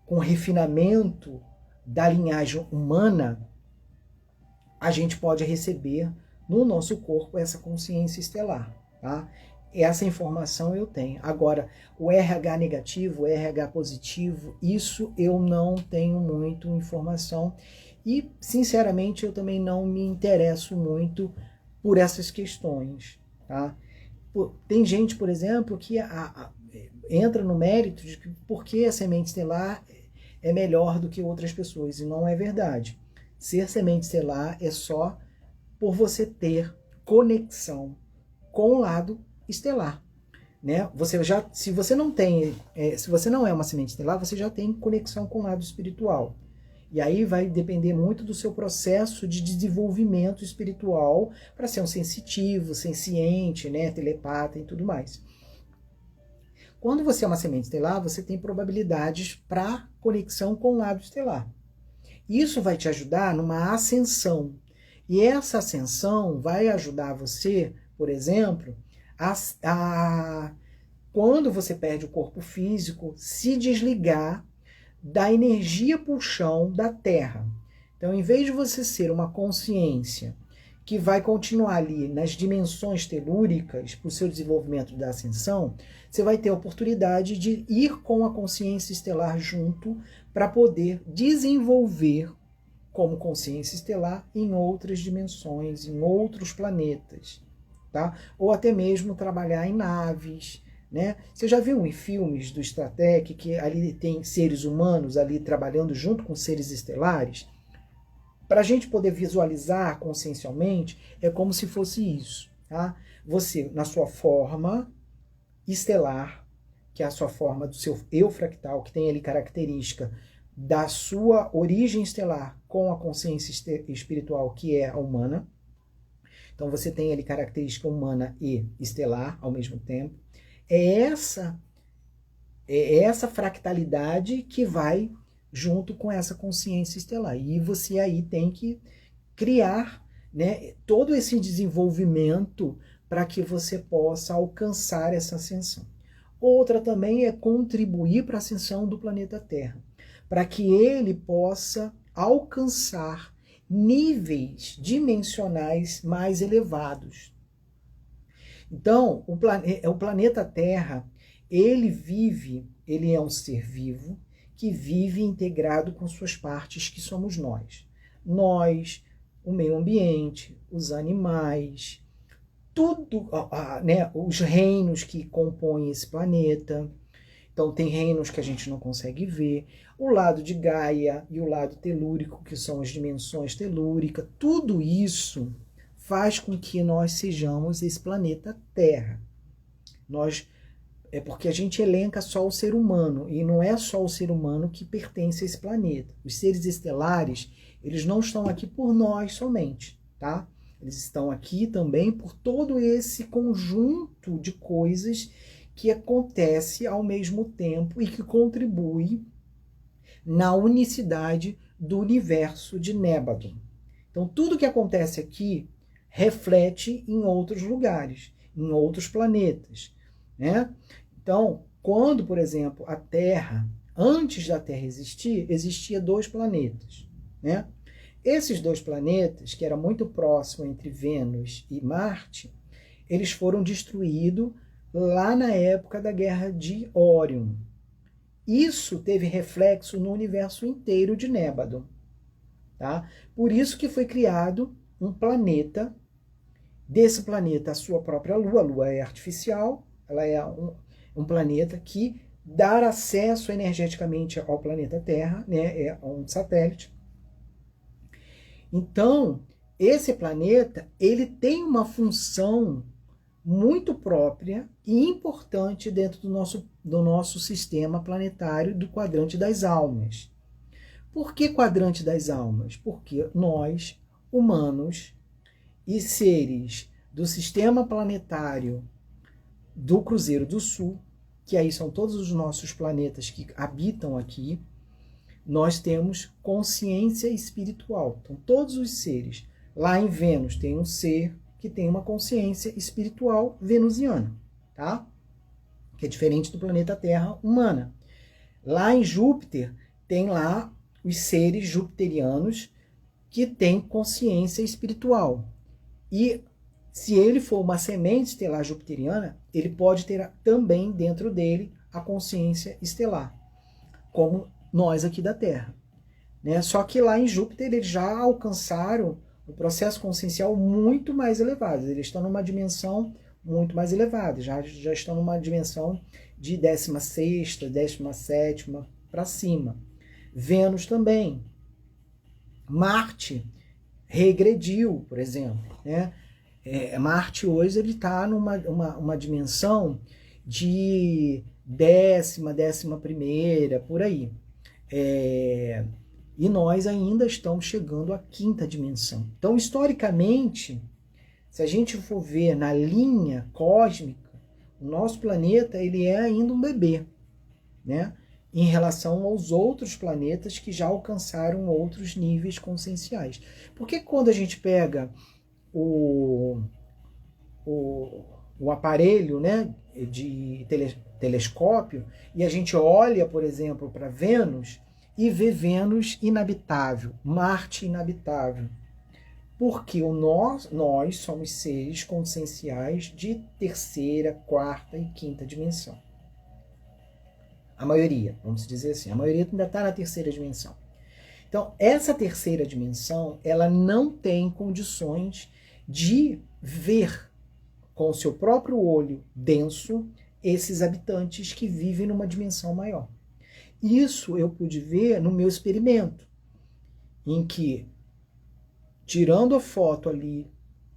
com refinamento da linhagem humana, a gente pode receber no nosso corpo essa consciência estelar, tá? Essa informação eu tenho. Agora, o RH negativo, o RH positivo, isso eu não tenho muito informação e, sinceramente, eu também não me interesso muito por essas questões, tá? Tem gente, por exemplo, que entra no mérito de por que a semente estelar é melhor do que outras pessoas, e não é verdade. Ser semente estelar é só por você ter conexão com o lado estelar, né? Se você não é uma semente estelar, você já tem conexão com o lado espiritual. E aí vai depender muito do seu processo de desenvolvimento espiritual para ser um sensitivo, senciente, né, telepata e tudo mais. Quando você é uma semente estelar, você tem probabilidades para conexão com o lado estelar. Isso vai te ajudar numa ascensão. E essa ascensão vai ajudar você, por exemplo, quando você perde o corpo físico, se desligar da energia pulsão da Terra. Então, em vez de você ser uma consciência que vai continuar ali nas dimensões telúricas para o seu desenvolvimento da ascensão, você vai ter a oportunidade de ir com a consciência estelar junto para poder desenvolver como consciência estelar em outras dimensões, em outros planetas, tá? Ou até mesmo trabalhar em naves, né? Você já viu em filmes do Star Trek que ali tem seres humanos ali trabalhando junto com seres estelares? Para a gente poder visualizar consciencialmente, é como se fosse isso, tá? Você, na sua forma estelar, que é a sua forma do seu eu fractal, que tem ali característica da sua origem estelar com a consciência espiritual, que é a humana. Então você tem ali característica humana e estelar ao mesmo tempo. É essa fractalidade que vai junto com essa consciência estelar. E você aí tem que criar, né, todo esse desenvolvimento para que você possa alcançar essa ascensão. Outra também é contribuir para a ascensão do planeta Terra, para que ele possa alcançar níveis dimensionais mais elevados. Então, o planeta Terra, ele é um ser vivo que vive integrado com suas partes, que somos nós. Nós, o meio ambiente, os animais, tudo, né, os reinos que compõem esse planeta. Então, tem reinos que a gente não consegue ver. O lado de Gaia e o lado telúrico, que são as dimensões telúricas. Tudo isso faz com que nós sejamos esse planeta Terra. É porque a gente elenca só o ser humano, e não é só o ser humano que pertence a esse planeta. Os seres estelares, eles não estão aqui por nós somente, tá? Eles estão aqui também por todo esse conjunto de coisas que acontece ao mesmo tempo e que contribui na unicidade do universo de Nébado. Então, tudo que acontece aqui reflete em outros lugares, em outros planetas, né? Então, quando, por exemplo, a Terra, antes da Terra existir, existia 2 planetas, né? Esses 2 planetas, que era muito próximo entre Vênus e Marte, eles foram destruídos lá na época da Guerra de Órion. Isso teve reflexo no universo inteiro de Nébado, tá? Por isso que foi criado um planeta. Desse planeta, a sua própria Lua. A Lua é artificial, ela é um planeta que dá acesso energeticamente ao planeta Terra, né? É um satélite. Então, esse planeta, ele tem uma função muito própria e importante dentro do nosso sistema planetário do quadrante das almas. Por que quadrante das almas? Porque nós, humanos e seres do sistema planetário do Cruzeiro do Sul, que aí são todos os nossos planetas que habitam aqui, nós temos consciência espiritual. Então, todos os seres. Lá em Vênus tem um ser que tem uma consciência espiritual venusiana, tá? Que é diferente do planeta Terra humana. Lá em Júpiter tem lá os seres jupiterianos que têm consciência espiritual. E se ele for uma semente estelar jupiteriana, ele pode ter também dentro dele a consciência estelar, como nós aqui da Terra, né? Só que lá em Júpiter eles já alcançaram o processo consciencial muito mais elevado. Eles estão numa dimensão muito mais elevada, já estão numa dimensão de 16ª, 17ª para cima. Vênus também. Marte regrediu, por exemplo, né? Marte hoje ele está numa uma dimensão de 10ª, 11ª, por aí. E nós ainda estamos chegando à 5ª dimensão. Então, historicamente, se a gente for ver na linha cósmica, o nosso planeta ele é ainda um bebê, né? Em relação aos outros planetas que já alcançaram outros níveis conscienciais. Porque quando a gente pega o aparelho, né, de telescópio e a gente olha, por exemplo, para Vênus e vê Vênus inabitável, Marte inabitável. Porque nós somos seres conscienciais de 3ª, 4ª e 5ª dimensão. A maioria, vamos dizer assim, a maioria ainda está na 3ª dimensão. Então, essa 3ª dimensão, ela não tem condições de ver com o seu próprio olho denso esses habitantes que vivem numa dimensão maior. Isso eu pude ver no meu experimento, em que, tirando a foto ali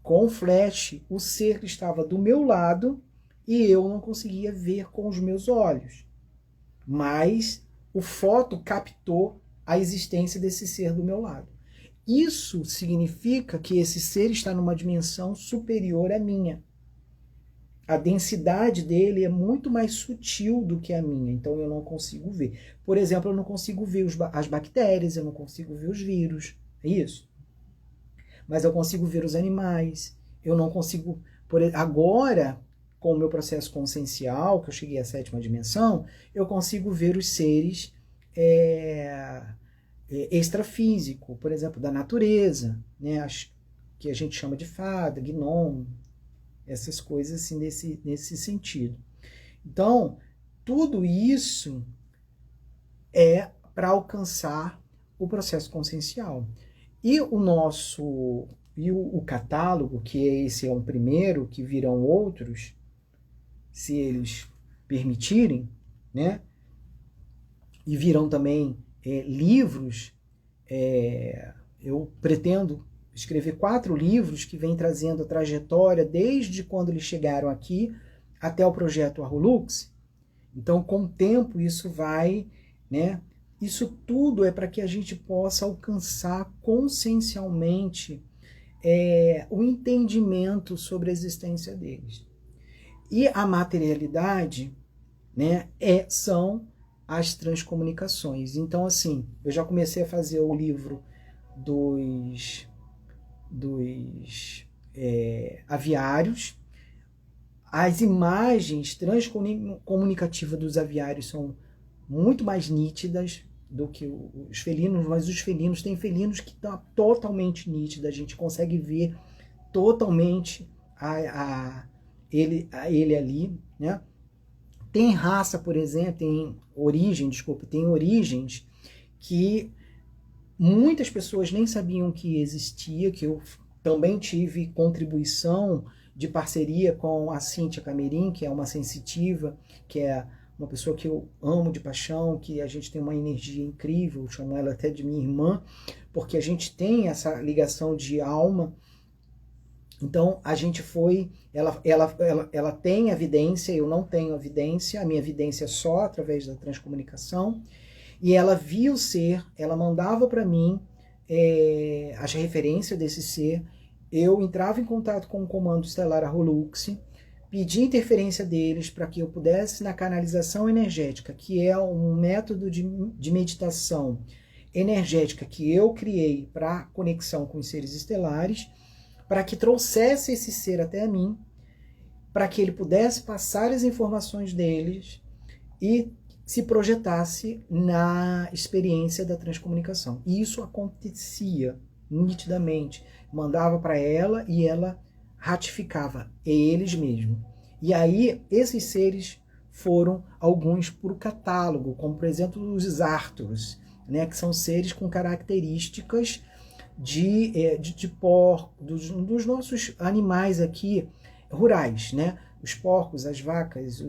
com o flash, o ser estava do meu lado e eu não conseguia ver com os meus olhos. Mas o foto captou a existência desse ser do meu lado. Isso significa que esse ser está numa dimensão superior à minha. A densidade dele é muito mais sutil do que a minha, então eu não consigo ver. Por exemplo, eu não consigo ver as bactérias, eu não consigo ver os vírus, é isso? Mas eu consigo ver os animais, eu não consigo... Agora, com o meu processo consciencial, que eu cheguei à 7ª dimensão, eu consigo ver os seres extrafísico, por exemplo, da natureza, né, que a gente chama de fada, gnomo, essas coisas assim nesse sentido. Então, tudo isso é para alcançar o processo consciencial. E o catálogo, que esse é um primeiro, que virão outros, se eles permitirem, né? E virão também livros. Eu pretendo escrever 4 livros que vêm trazendo a trajetória desde quando eles chegaram aqui até o projeto Arrolux. Então, com o tempo, isso vai, né? Isso tudo é para que a gente possa alcançar consciencialmente o entendimento sobre a existência deles. E a materialidade, né, são as transcomunicações. Então, assim, eu já comecei a fazer o livro dos aviários. As imagens transcomunicativas dos aviários são muito mais nítidas do que os felinos, mas os felinos, tem felinos que estão totalmente nítidos, a gente consegue ver totalmente ele ali, né? Tem raça, por exemplo, tem origens que muitas pessoas nem sabiam que existia, que eu também tive contribuição de parceria com a Cíntia Camerim, que é uma sensitiva, que é uma pessoa que eu amo de paixão, que a gente tem uma energia incrível, eu chamo ela até de minha irmã, porque a gente tem essa ligação de alma. Então, a gente foi... Ela tem evidência, eu não tenho evidência, a minha evidência é só através da transcomunicação, e ela via o ser, ela mandava para mim as referências desse ser, eu entrava em contato com o comando estelar Arrolux, pedia interferência deles para que eu pudesse, na canalização energética, que é um método de meditação energética que eu criei para conexão com os seres estelares, para que trouxesse esse ser até mim, para que ele pudesse passar as informações deles e se projetasse na experiência da transcomunicação. E isso acontecia nitidamente. Mandava para ela e ela ratificava, eles mesmos. E aí, esses seres foram alguns para o catálogo, como, por exemplo, os Arcturus, né, que são seres com características de porco, dos nossos animais aqui rurais, né? Os porcos, as vacas,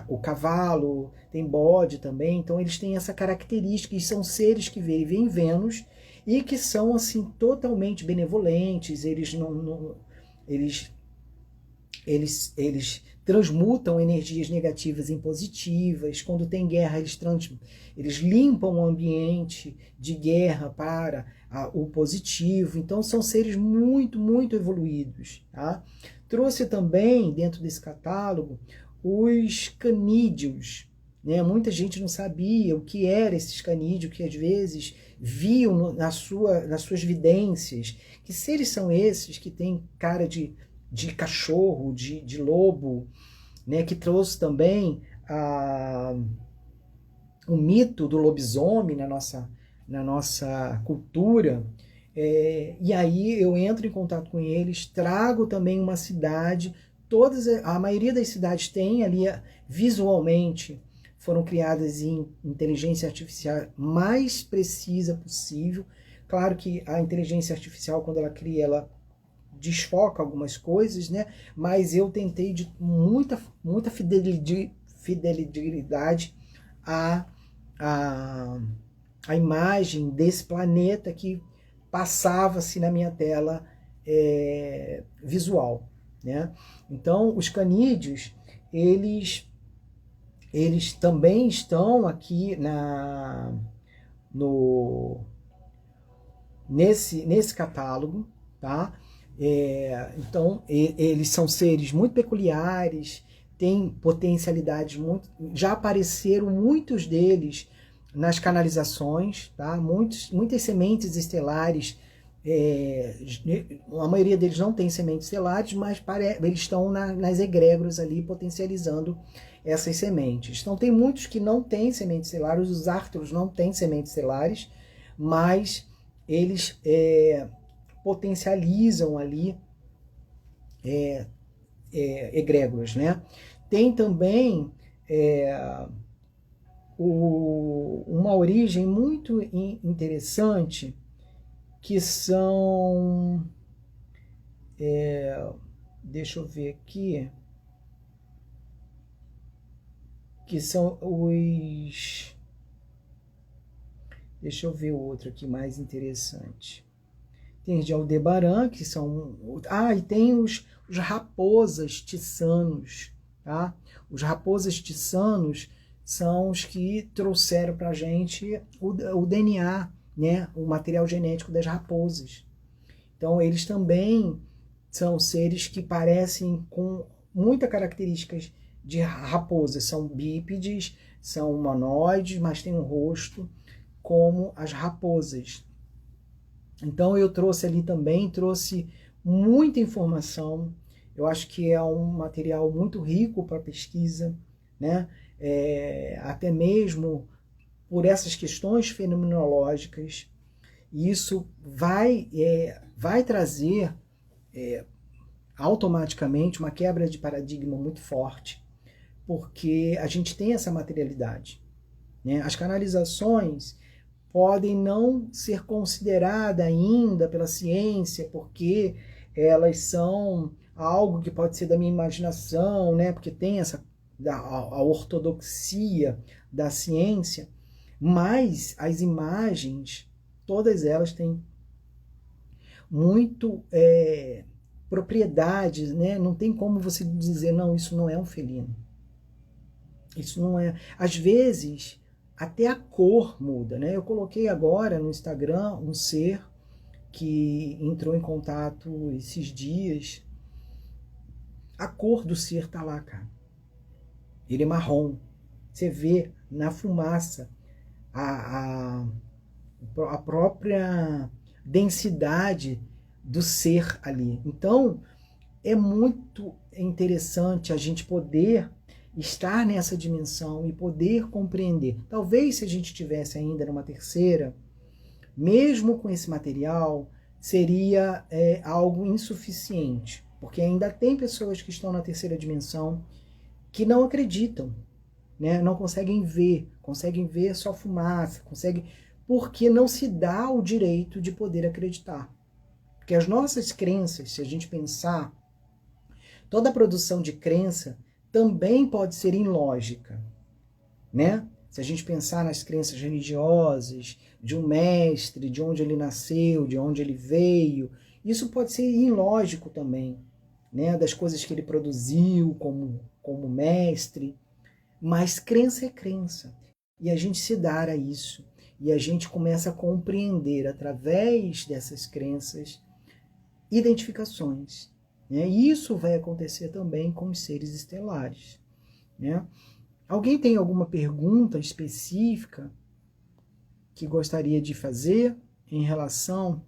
o cavalo, tem bode também, então eles têm essa característica, e são seres que vivem em Vênus e que são assim totalmente benevolentes, eles transmutam energias negativas em positivas. Quando tem guerra, eles limpam o ambiente de guerra para o positivo. Então são seres muito, muito evoluídos. Tá? Trouxe também, dentro desse catálogo, os canídeos. Né? Muita gente não sabia o que eram esses canídeos, que às vezes viam nas suas vidências. Que seres são esses que têm cara de cachorro, de lobo, né, que trouxe também o mito do lobisomem na nossa cultura. E aí eu entro em contato com eles, trago também uma cidade, a maioria das cidades tem ali, visualmente, foram criadas em inteligência artificial mais precisa possível. Claro que a inteligência artificial, quando ela cria, ela desfoca algumas coisas, né? Mas eu tentei de muita fidelidade à imagem desse planeta que passava-se na minha tela visual, né? Então, os canídeos, eles também estão aqui nesse catálogo, tá? Então, eles são seres muito peculiares, têm potencialidades muito... Já apareceram muitos deles nas canalizações, tá? Muitas sementes estelares, a maioria deles não tem sementes estelares, mas eles estão nas egrégoras ali, potencializando essas sementes. Então, tem muitos que não têm sementes estelares, os Arcturus não têm sementes estelares, mas eles... potencializam ali egrégoras, né? Tem também uma origem muito interessante, que são... deixa eu ver aqui... que são os... Deixa eu ver outro aqui mais interessante. Tem de Aldebaran, que são... e tem os raposas tissanos, tá? Os raposas tissanos são os que trouxeram para a gente o DNA, né? O material genético das raposas. Então, eles também são seres que parecem com muitas características de raposas. São bípedes, são humanoides, mas têm um rosto como as raposas. Então eu trouxe ali também, trouxe muita informação. Eu acho que é um material muito rico para pesquisa, né? Até mesmo por essas questões fenomenológicas. E isso vai trazer automaticamente uma quebra de paradigma muito forte, porque a gente tem essa materialidade, né? As canalizações podem não ser consideradas ainda pela ciência, porque elas são algo que pode ser da minha imaginação, né? Porque tem a ortodoxia da ciência, mas as imagens, todas elas têm muito propriedades, né? Não tem como você dizer, não, isso não é um felino. Isso não é... Às vezes... até a cor muda, né? Eu coloquei agora no Instagram um ser que entrou em contato esses dias. A cor do ser tá lá, cara. Ele é marrom. Você vê na fumaça a própria densidade do ser ali. Então, é muito interessante a gente poder estar nessa dimensão e poder compreender. Talvez se a gente estivesse ainda numa terceira, mesmo com esse material, seria algo insuficiente, porque ainda tem pessoas que estão na terceira dimensão que não acreditam, né? Não conseguem ver só fumaça, porque não se dá o direito de poder acreditar. Porque as nossas crenças, se a gente pensar, toda a produção de crença também pode ser ilógica, né? Se a gente pensar nas crenças religiosas, de um mestre, de onde ele nasceu, de onde ele veio, isso pode ser ilógico também, né? Das coisas que ele produziu como mestre, mas crença é crença. E a gente se dá a isso, e a gente começa a compreender através dessas crenças identificações, né? E isso vai acontecer também com os seres estelares, né? Alguém tem alguma pergunta específica que gostaria de fazer em relação?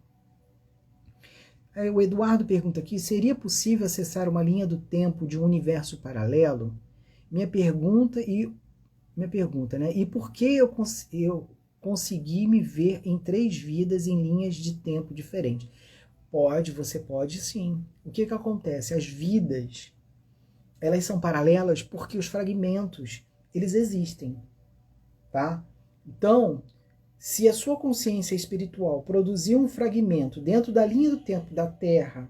O Eduardo pergunta aqui, seria possível acessar uma linha do tempo de um universo paralelo? Minha pergunta, né? E por que eu consegui me ver em 3 vidas em linhas de tempo diferentes? Você pode sim. O que acontece? As vidas, elas são paralelas porque os fragmentos, eles existem, tá? Então, se a sua consciência espiritual produzir um fragmento dentro da linha do tempo da Terra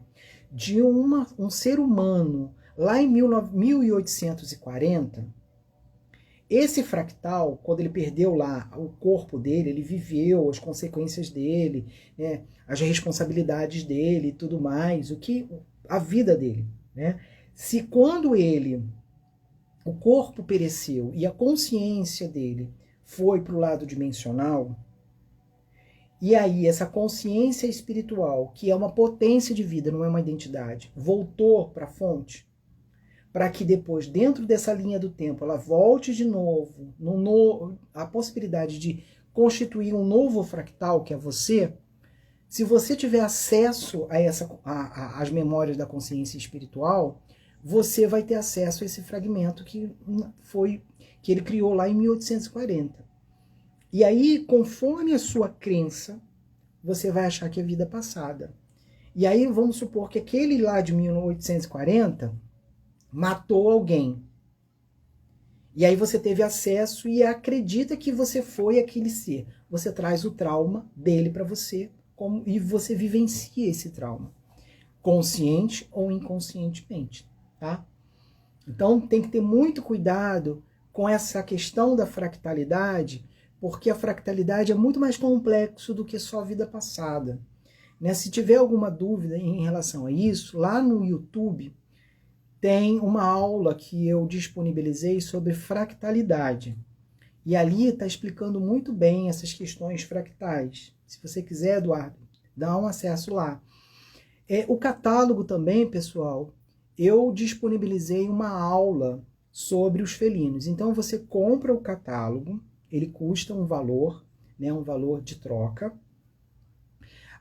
de um ser humano lá em 1840, esse fractal, quando ele perdeu lá o corpo dele, ele viveu as consequências dele, né, as responsabilidades dele e tudo mais, a vida dele, né? Se quando o corpo pereceu e a consciência dele foi para o lado dimensional, e aí essa consciência espiritual, que é uma potência de vida, não é uma identidade, voltou para a fonte, para que depois, dentro dessa linha do tempo, ela volte de novo, a possibilidade de constituir um novo fractal, que é você. Se você tiver acesso às memórias da consciência espiritual, você vai ter acesso a esse fragmento que ele criou lá em 1840. E aí, conforme a sua crença, você vai achar que é vida passada. E aí, vamos supor que aquele lá de 1840 matou alguém. E aí você teve acesso e acredita que você foi aquele ser. Você traz o trauma dele para você e você vivencia esse trauma, consciente ou inconscientemente, tá? Então tem que ter muito cuidado com essa questão da fractalidade, porque a fractalidade é muito mais complexo do que só a vida passada, né? Se tiver alguma dúvida em relação a isso, lá no YouTube tem uma aula que eu disponibilizei sobre fractalidade. E ali está explicando muito bem essas questões fractais. Se você quiser, Eduardo, dá um acesso lá. O catálogo também, pessoal, eu disponibilizei uma aula sobre os felinos. Então você compra o catálogo, ele custa um valor, né, um valor de troca.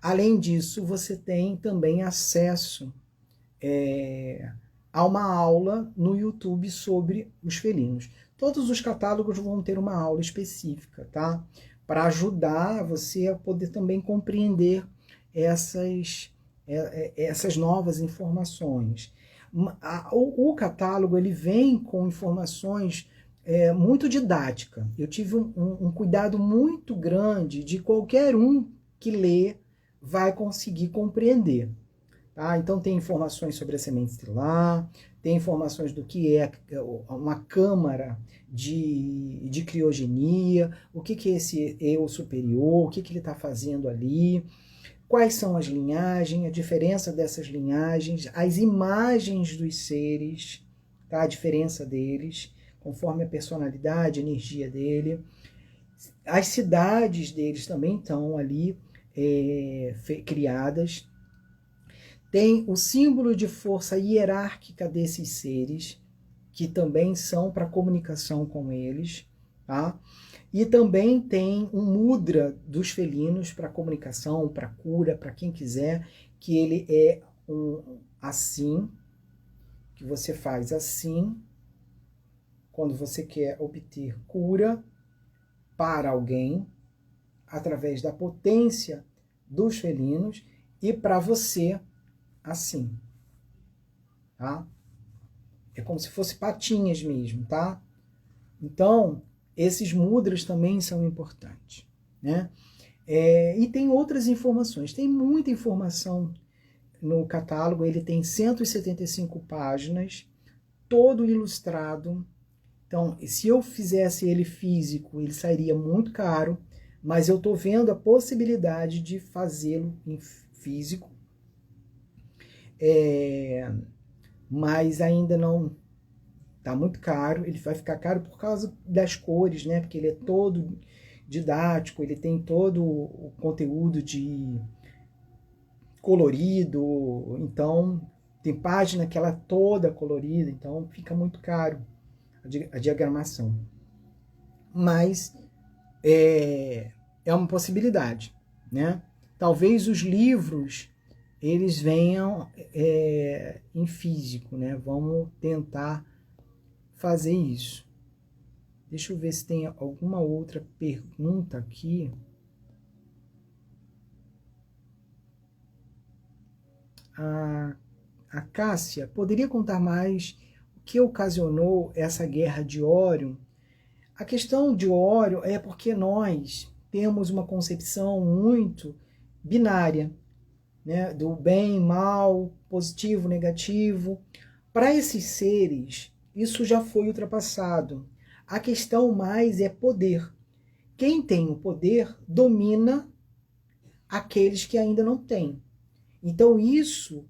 Além disso, você tem também acesso há uma aula no YouTube sobre os felinos. Todos os catálogos vão ter uma aula específica, tá? Para ajudar você a poder também compreender essas novas informações. O catálogo ele vem com informações muito didáticas. Eu tive um cuidado muito grande de qualquer um que lê vai conseguir compreender. Tá? Então tem informações sobre a semente estelar, tem informações do que é uma câmara de criogenia, o que é esse eu superior, o que ele está fazendo ali, quais são as linhagens, a diferença dessas linhagens, as imagens dos seres, tá? A diferença deles, conforme a personalidade, a energia dele. As cidades deles também estão ali criadas. Tem o símbolo de força hierárquica desses seres, que também são para comunicação com eles, tá? E também tem um mudra dos felinos para comunicação, para cura, para quem quiser, que ele é assim, que você faz assim, quando você quer obter cura para alguém, através da potência dos felinos, e para você, assim, tá? É como se fosse patinhas mesmo, tá? Então, esses mudras também são importantes, né? E tem outras informações, tem muita informação no catálogo, ele tem 175 páginas, todo ilustrado. Então, se eu fizesse ele físico, ele sairia muito caro, mas eu estou vendo a possibilidade de fazê-lo em físico, mas ainda não está muito caro. Ele vai ficar caro por causa das cores, né? Porque ele é todo didático, ele tem todo o conteúdo de colorido, então tem página que ela é toda colorida, então fica muito caro a diagramação. Mas é uma possibilidade, né? Talvez os livros eles venham em físico, né? Vamos tentar fazer isso. Deixa eu ver se tem alguma outra pergunta aqui. A Cássia, poderia contar mais o que ocasionou essa guerra de Órion? A questão de Órion é porque nós temos uma concepção muito binária, né? Do bem, mal, positivo, negativo. Para esses seres, isso já foi ultrapassado. A questão mais é poder. Quem tem o poder domina aqueles que ainda não têm. Então isso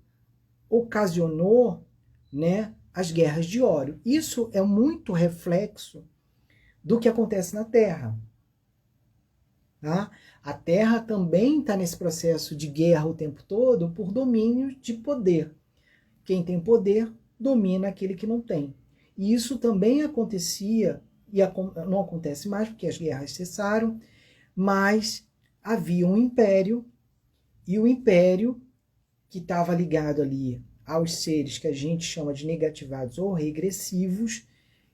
ocasionou, né, as guerras de Órion. Isso é muito reflexo do que acontece na Terra. Tá? A Terra também está nesse processo de guerra o tempo todo por domínio de poder. Quem tem poder domina aquele que não tem. E isso também acontecia, e não acontece mais porque as guerras cessaram, mas havia um império, e o império que estava ligado ali aos seres que a gente chama de negativados ou regressivos,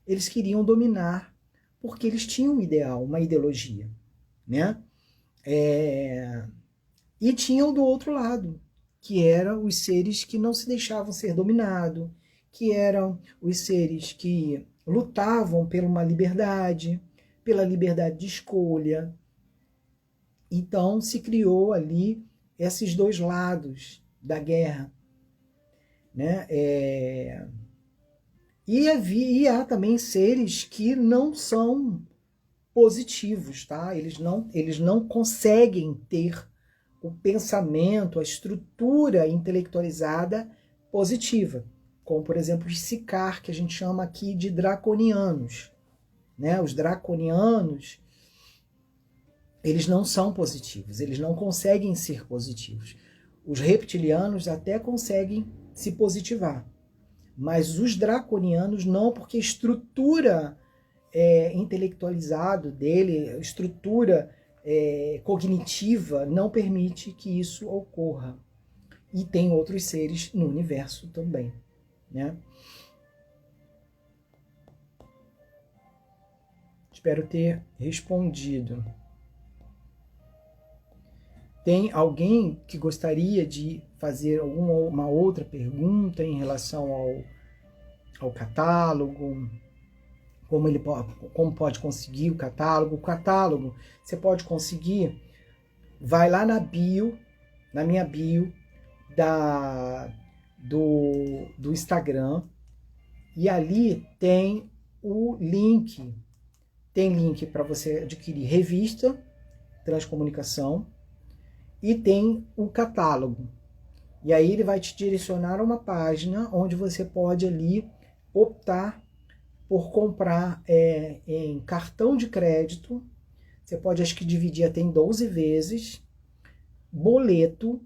eles queriam dominar porque eles tinham um ideal, uma ideologia, né? E tinham do outro lado, que eram os seres que não se deixavam ser dominados, que eram os seres que lutavam por uma liberdade, pela liberdade de escolha. Então se criou ali esses dois lados da guerra, né? E há também seres que não são positivos, tá? Eles não conseguem ter o pensamento, a estrutura intelectualizada positiva, como por exemplo os Sicár, que a gente chama aqui de draconianos, né? Os draconianos, eles não são positivos, eles não conseguem ser positivos. Os reptilianos até conseguem se positivar, mas os draconianos não, porque a estrutura intelectualizada dele, a estrutura cognitiva não permite que isso ocorra. E tem outros seres no universo também, né? Espero ter respondido. Tem alguém que gostaria de fazer uma outra pergunta em relação ao catálogo? Como pode conseguir o catálogo? O catálogo você pode conseguir, vai lá na minha bio do Instagram, e ali tem o link. Tem link para você adquirir revista Transcomunicação e tem o catálogo. E aí ele vai te direcionar a uma página onde você pode ali optar por comprar em cartão de crédito. Você pode, acho que, dividir até em 12 vezes, boleto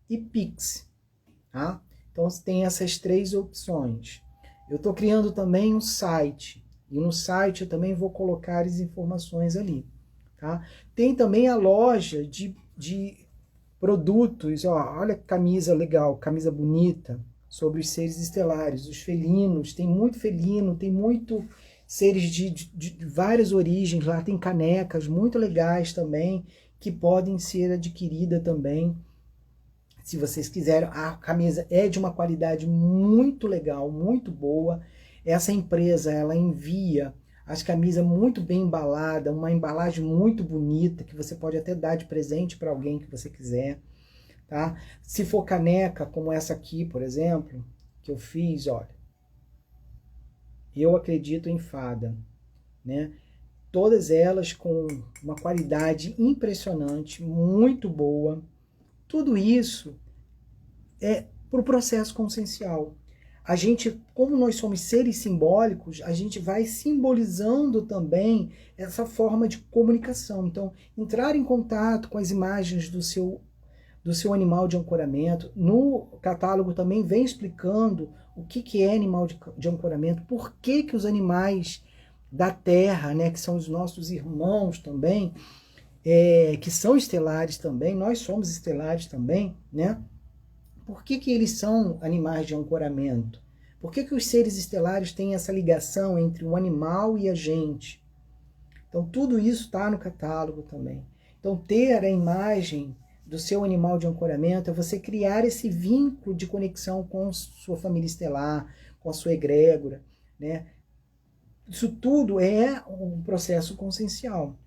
e Pix. Tá? Então, tem essas três opções. Eu estou criando também um site, e no site eu também vou colocar as informações ali. Tá? Tem também a loja de produtos. Ó, olha que camisa legal, camisa bonita, sobre os seres estelares, os felinos. Tem muito felino, tem muito seres de várias origens lá, tem canecas muito legais também, que podem ser adquiridas também, se vocês quiserem. A camisa é de uma qualidade muito legal, muito boa. Essa empresa, ela envia as camisas muito bem embaladas, uma embalagem muito bonita, que você pode até dar de presente para alguém que você quiser. Tá? Se for caneca, como essa aqui, por exemplo, que eu fiz, olha. eu acredito em fada, né? Todas elas com uma qualidade impressionante, muito boa. Tudo isso é para o processo consciencial. A gente, como nós somos seres simbólicos, a gente vai simbolizando também essa forma de comunicação. Então, entrar em contato com as imagens do seu animal de ancoramento. No catálogo também vem explicando o que é animal de ancoramento, por que os animais da Terra, né, que são os nossos irmãos também, que são estelares também, nós somos estelares também, né? Por que eles são animais de ancoramento? Por que os seres estelares têm essa ligação entre o animal e a gente? Então, tudo isso está no catálogo também. Então, ter a imagem do seu animal de ancoramento é você criar esse vínculo de conexão com sua família estelar, com a sua egrégora, né? Isso tudo é um processo consciencial.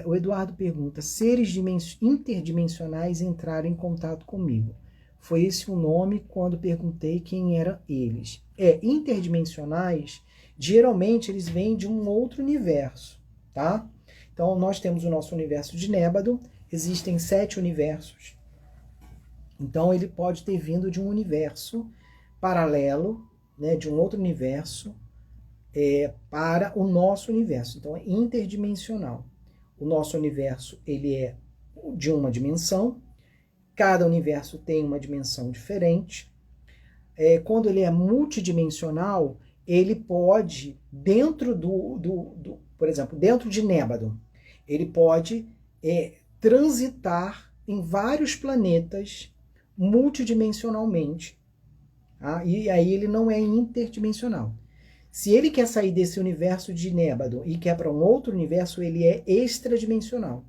O Eduardo pergunta, seres interdimensionais entraram em contato comigo. Foi esse o nome quando perguntei quem eram eles. Interdimensionais, geralmente eles vêm de um outro universo, tá? Então, nós temos o nosso universo de Nébado, existem 7 universos. Então, ele pode ter vindo de um universo paralelo, né, de um outro universo, para o nosso universo. Então, é interdimensional. O nosso universo, ele é de uma dimensão, cada universo tem uma dimensão diferente. Quando ele é multidimensional, ele pode, dentro por exemplo, dentro de Nébado, ele pode transitar em vários planetas multidimensionalmente. Tá? E aí ele não é interdimensional. Se ele quer sair desse universo de Nébado e quer para um outro universo, ele é extradimensional.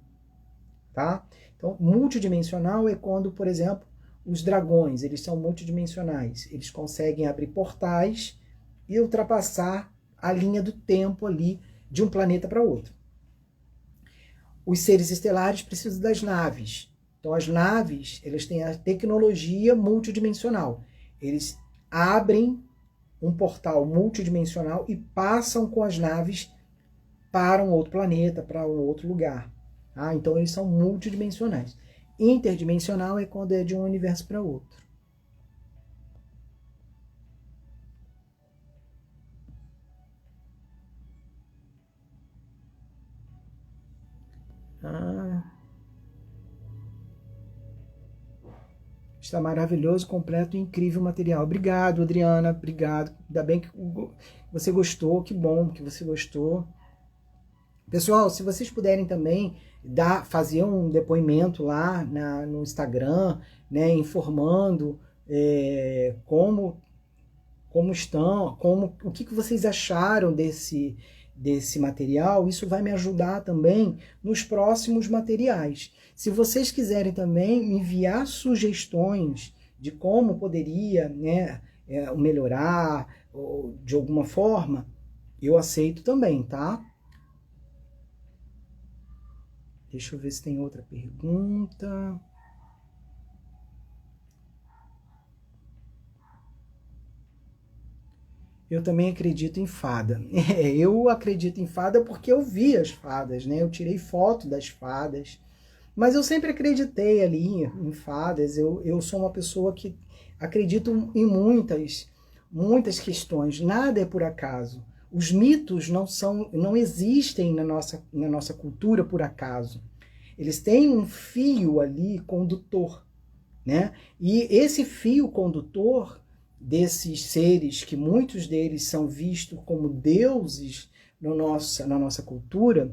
Tá? Então, multidimensional é quando, por exemplo, os dragões, eles são multidimensionais. Eles conseguem abrir portais e ultrapassar a linha do tempo ali de um planeta para outro. Os seres estelares precisam das naves. Então, as naves, elas têm a tecnologia multidimensional. Eles abrem um portal multidimensional e passam com as naves para um outro planeta, para um outro lugar. Tá? Então, eles são multidimensionais. Interdimensional é quando é de um universo para outro. Está maravilhoso, completo e incrível material. Obrigado, Adriana. Obrigado. Ainda bem que você gostou. Que bom que você gostou. Pessoal, se vocês puderem também fazer um depoimento lá no Instagram, né, informando como estão, o que vocês acharam desse material, isso vai me ajudar também nos próximos materiais. Se vocês quiserem também me enviar sugestões de como poderia, né, melhorar ou de alguma forma, eu aceito também, tá? Deixa eu ver se tem outra pergunta. Eu também acredito em fada. Eu acredito em fada porque eu vi as fadas, né? Eu tirei foto das fadas. Mas eu sempre acreditei ali em fadas. Eu sou uma pessoa que acredito em muitas questões. Nada é por acaso. Os mitos não existem na nossa cultura por acaso. Eles têm um fio ali condutor, né? E esse fio condutor desses seres, que muitos deles são vistos como deuses na nossa cultura,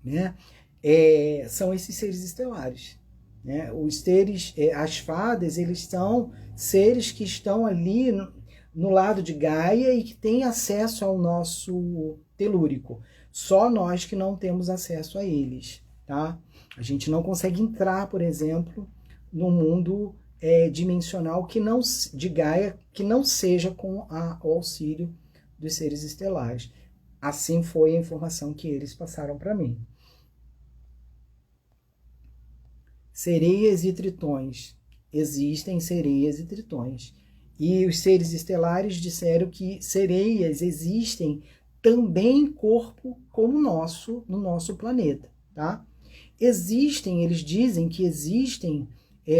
né? São esses seres estelares. Né? Os seres, as fadas, eles são seres que estão ali no lado de Gaia e que têm acesso ao nosso telúrico. Só nós que não temos acesso a eles. Tá? A gente não consegue entrar, por exemplo, no mundo dimensional de Gaia que não seja com o auxílio dos seres estelares. Assim foi a informação que eles passaram para mim. Sereias e tritões. Existem sereias e tritões. E os seres estelares disseram que sereias existem também em corpo como o nosso, no nosso planeta, tá? Existem, eles dizem que existem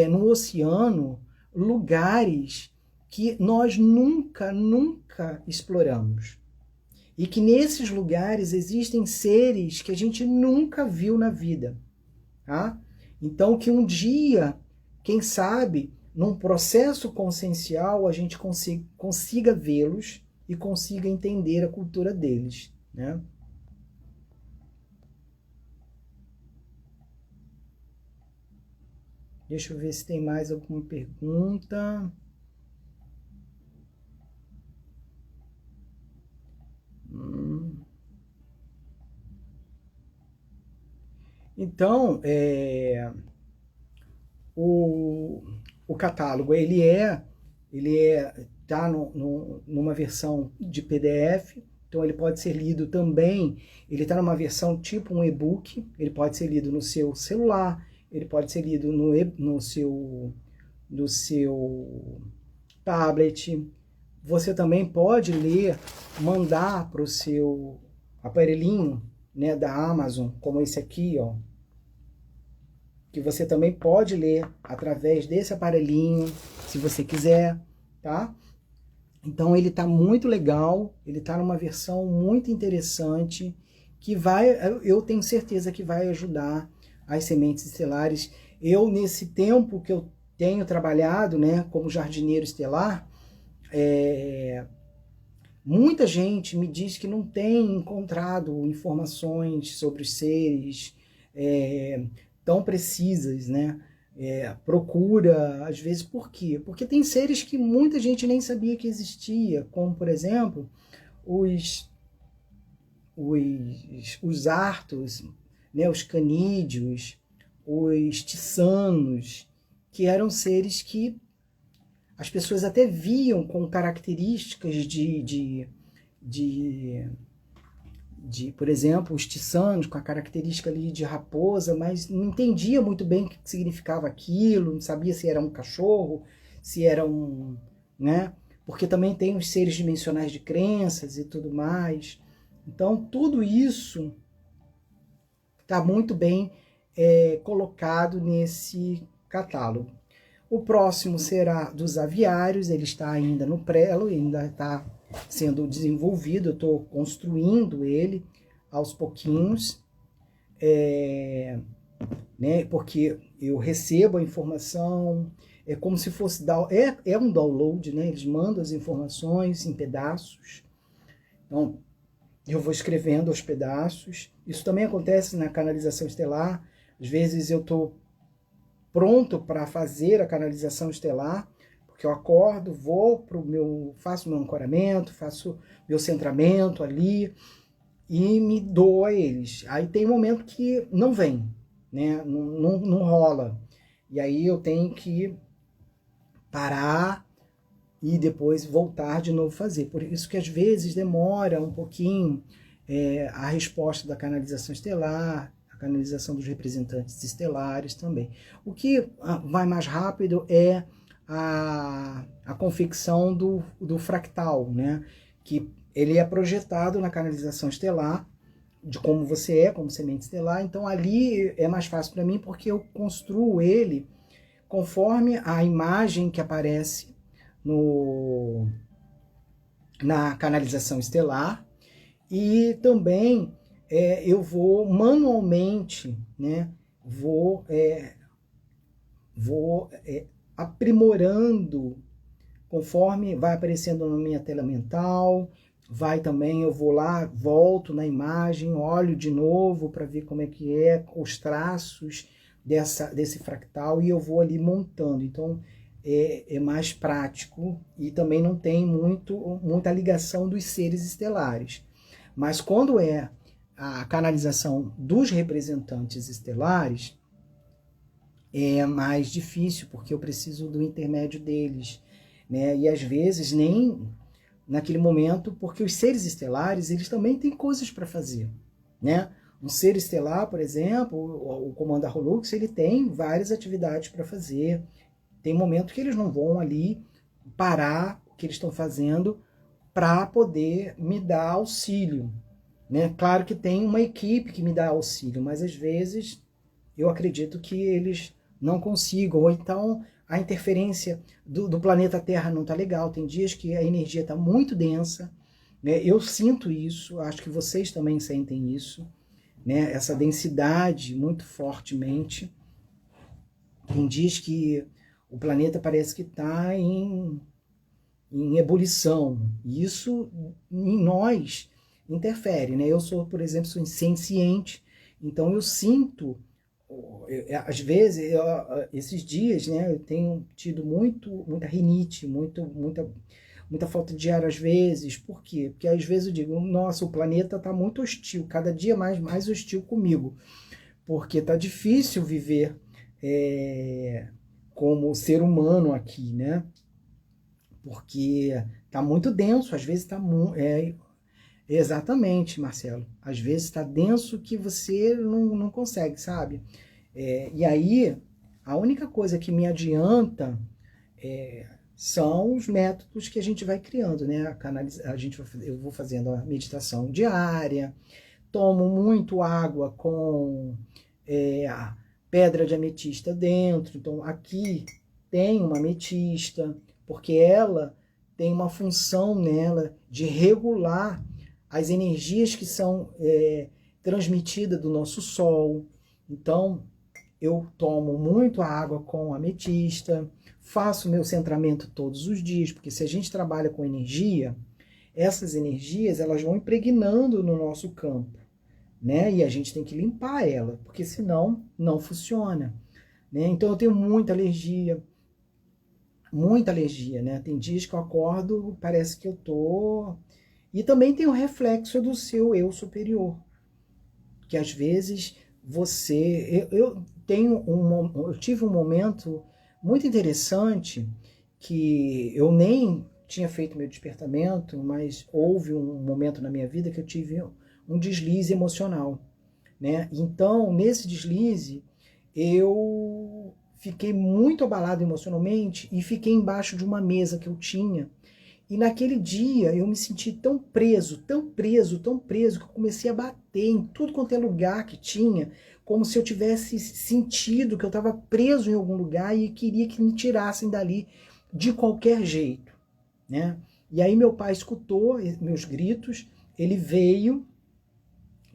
no oceano lugares que nós nunca exploramos. E que nesses lugares existem seres que a gente nunca viu na vida, tá? Então que um dia, quem sabe, num processo consciencial, a gente consiga vê-los e consiga entender a cultura deles, né? Deixa eu ver se tem mais alguma pergunta. Então, o catálogo, tá numa versão de PDF, então ele pode ser lido também, ele está numa versão tipo um e-book, ele pode ser lido no seu celular, ele pode ser lido no seu tablet. Você também pode ler, mandar para o seu aparelhinho, né, da Amazon, como esse aqui, ó, que você também pode ler através desse aparelhinho, se você quiser, tá? Então ele tá muito legal, ele tá numa versão muito interessante, que eu tenho certeza que vai ajudar as sementes estelares. Eu, nesse tempo que eu tenho trabalhado, né, como jardineiro estelar, muita gente me diz que não tem encontrado informações sobre os seres tão precisas, né? Procura, às vezes, por quê? Porque tem seres que muita gente nem sabia que existia, como, por exemplo, os artos, né? Os canídeos, os tissanos, que eram seres que as pessoas até viam com características por exemplo, os tissanos com a característica ali de raposa, mas não entendia muito bem o que significava aquilo, não sabia se era um cachorro, se era um, né? Porque também tem os seres dimensionais de crenças e tudo mais. Então, tudo isso está muito bem colocado nesse catálogo. O próximo será dos aviários, ele está ainda no prelo, ainda está sendo desenvolvido, eu estou construindo ele aos pouquinhos, né, porque eu recebo a informação, é como se fosse, um download, né, eles mandam as informações em pedaços, então eu vou escrevendo aos pedaços. Isso também acontece na canalização estelar, às vezes eu estou pronto para fazer a canalização estelar, porque eu acordo, faço meu ancoramento, faço meu centramento ali e me dou a eles. Aí tem um momento que não vem, né? Não rola. E aí eu tenho que parar e depois voltar de novo fazer. Por isso que às vezes demora um pouquinho a resposta da canalização estelar, a canalização dos representantes estelares também. O que vai mais rápido é a confecção do fractal, né? Que ele é projetado na canalização estelar, de como você é, como semente estelar. Então ali é mais fácil para mim, porque eu construo ele conforme a imagem que aparece na canalização estelar, e também eu vou manualmente, né, vou aprimorando conforme vai aparecendo na minha tela mental, eu vou lá, volto na imagem, olho de novo para ver como é que os traços desse fractal, e eu vou ali montando. Então é mais prático e também não tem muita ligação dos seres estelares. Mas quando é a canalização dos representantes estelares, é mais difícil, porque eu preciso do intermédio deles, né? E às vezes nem naquele momento, porque os seres estelares, eles também têm coisas para fazer, né? Um ser estelar, por exemplo, o Comando Arrolux, ele tem várias atividades para fazer. Tem momento que eles não vão ali parar o que eles estão fazendo para poder me dar auxílio, né? Claro que tem uma equipe que me dá auxílio, mas às vezes eu acredito que eles não consigam, ou então a interferência do planeta Terra não está legal. Tem dias que a energia está muito densa, né? Eu sinto isso, acho que vocês também sentem isso, né? Essa densidade muito fortemente. Tem dias que o planeta parece que está em ebulição, e isso em nós interfere, né? Eu sou, por exemplo, sou senciente, então eu sinto, às vezes, esses dias, né, eu tenho tido muita rinite, muita falta de ar às vezes. Por quê? Porque às vezes eu digo, nossa, o planeta está muito hostil, cada dia mais hostil comigo, porque está difícil viver como ser humano aqui, né? Porque está muito denso, às vezes está exatamente, Marcelo. Às vezes está denso que você não consegue, sabe? E aí, a única coisa que me adianta são os métodos que a gente vai criando, né? Eu vou fazendo a meditação diária, tomo muito água com a pedra de ametista dentro. Então, aqui tem uma ametista, porque ela tem uma função nela de regular as energias que são transmitidas do nosso Sol. Então, eu tomo muito água com ametista, faço meu centramento todos os dias, porque se a gente trabalha com energia, essas energias elas vão impregnando no nosso campo, né? E a gente tem que limpar ela, porque senão não funciona, né? Então eu tenho muita alergia, né? Tem dias que eu acordo, parece que eu tô... E também tem o reflexo do seu eu superior, que às vezes eu tive um momento muito interessante que eu nem tinha feito meu despertamento, mas houve um momento na minha vida que eu tive um deslize emocional, né? Então, nesse deslize, eu fiquei muito abalado emocionalmente e fiquei embaixo de uma mesa que eu tinha. E naquele dia eu me senti tão preso, que eu comecei a bater em tudo quanto é lugar que tinha, como se eu tivesse sentido que eu estava preso em algum lugar e queria que me tirassem dali de qualquer jeito, né? E aí meu pai escutou meus gritos, ele veio,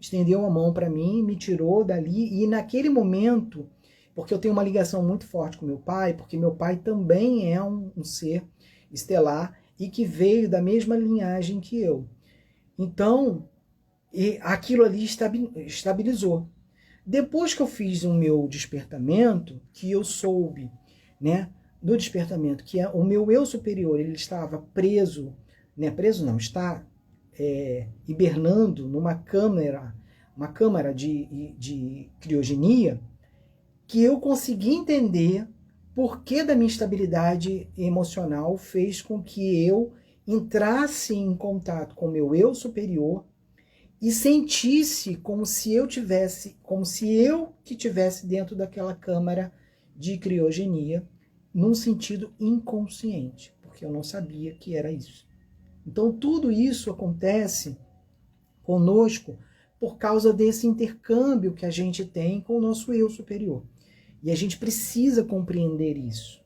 estendeu a mão para mim, me tirou dali, e naquele momento, porque eu tenho uma ligação muito forte com meu pai, porque meu pai também é um ser estelar e que veio da mesma linhagem que eu. Então, aquilo ali estabilizou. Depois que eu fiz o meu despertamento, que eu soube, né, do despertamento, que o meu eu superior ele estava preso, né, preso não, está hibernando numa câmara de criogenia, que eu consegui entender por que da minha instabilidade emocional fez com que eu entrasse em contato com o meu eu superior e sentisse como se eu que tivesse dentro daquela câmara de criogenia, num sentido inconsciente, porque eu não sabia que era isso. Então tudo isso acontece conosco por causa desse intercâmbio que a gente tem com o nosso eu superior. E a gente precisa compreender isso,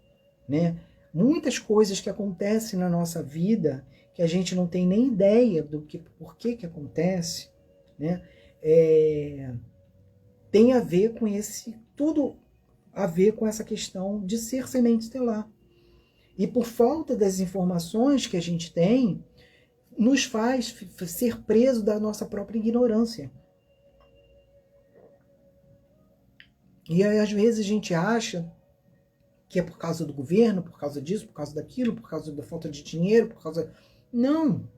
né? Muitas coisas que acontecem na nossa vida que a gente não tem nem ideia por que acontece, né? Tem a ver com tudo a ver com essa questão de ser semente estelar. E por falta das informações que a gente tem, nos faz ser preso da nossa própria ignorância. E aí, às vezes, a gente acha que é por causa do governo, por causa disso, por causa daquilo, por causa da falta de dinheiro, por causa... Não!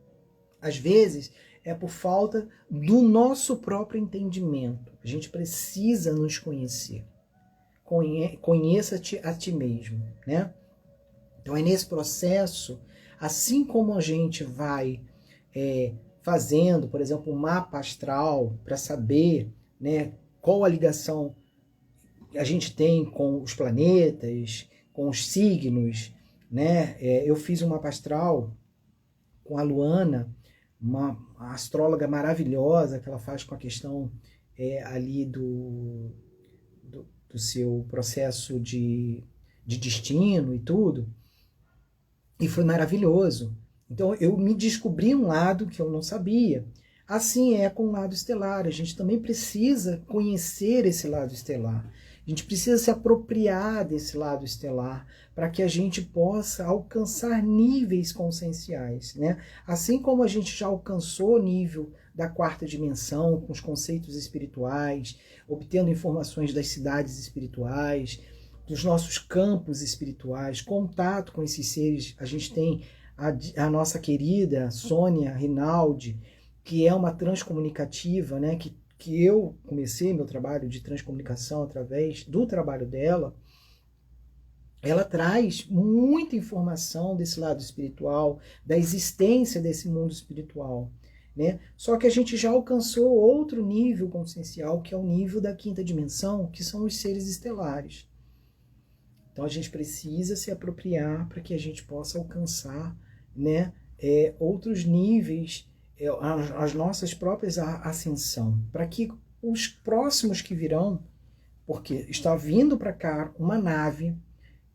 Às vezes, é por falta do nosso próprio entendimento. A gente precisa nos conhecer. Conheça-te a ti mesmo, né? Então, é nesse processo, assim como a gente vai fazendo, por exemplo, um mapa astral para saber, né, qual a ligação a gente tem com os planetas, com os signos, né? Eu fiz um mapa astral com a Luana, uma astróloga maravilhosa, que ela faz com a questão ali do seu processo de destino e tudo, e foi maravilhoso. Então eu me descobri um lado que eu não sabia. Assim é com o lado estelar, a gente também precisa conhecer esse lado estelar. A gente precisa se apropriar desse lado estelar para que a gente possa alcançar níveis conscienciais, né? Assim como a gente já alcançou o nível da quarta dimensão, com os conceitos espirituais, obtendo informações das cidades espirituais, dos nossos campos espirituais, contato com esses seres. A gente tem a nossa querida Sônia Rinaldi, que é uma transcomunicativa, né? Que eu comecei meu trabalho de transcomunicação através do trabalho dela. Ela traz muita informação desse lado espiritual, da existência desse mundo espiritual, né? Só que a gente já alcançou outro nível consciencial, que é o nível da quinta dimensão, que são os seres estelares. Então a gente precisa se apropriar para que a gente possa alcançar, né, outros níveis, as nossas próprias ascensão, para que os próximos que virão, porque está vindo para cá uma nave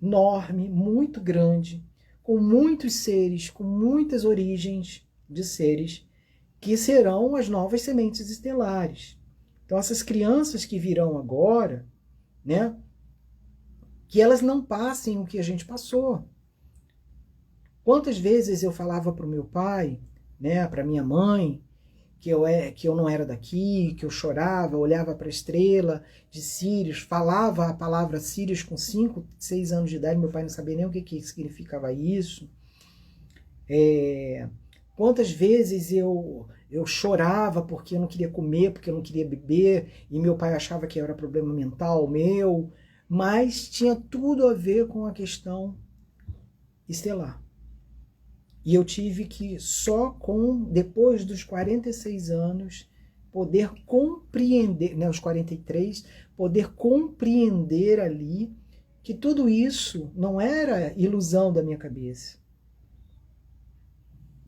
enorme, muito grande, com muitos seres, com muitas origens de seres, que serão as novas sementes estelares. Então essas crianças que virão agora, né, que elas não passem o que a gente passou. Quantas vezes eu falava para o meu pai, né, para minha mãe, que eu não era daqui, que eu chorava, olhava para a estrela de Sírios, falava a palavra Sírios com 5, 6 anos de idade, meu pai não sabia nem o que significava isso. Quantas vezes eu chorava porque eu não queria comer, porque eu não queria beber, e meu pai achava que era problema mental meu, mas tinha tudo a ver com a questão estelar. E eu tive que, depois dos 46 anos, poder compreender, né, os 43, poder compreender ali que tudo isso não era ilusão da minha cabeça.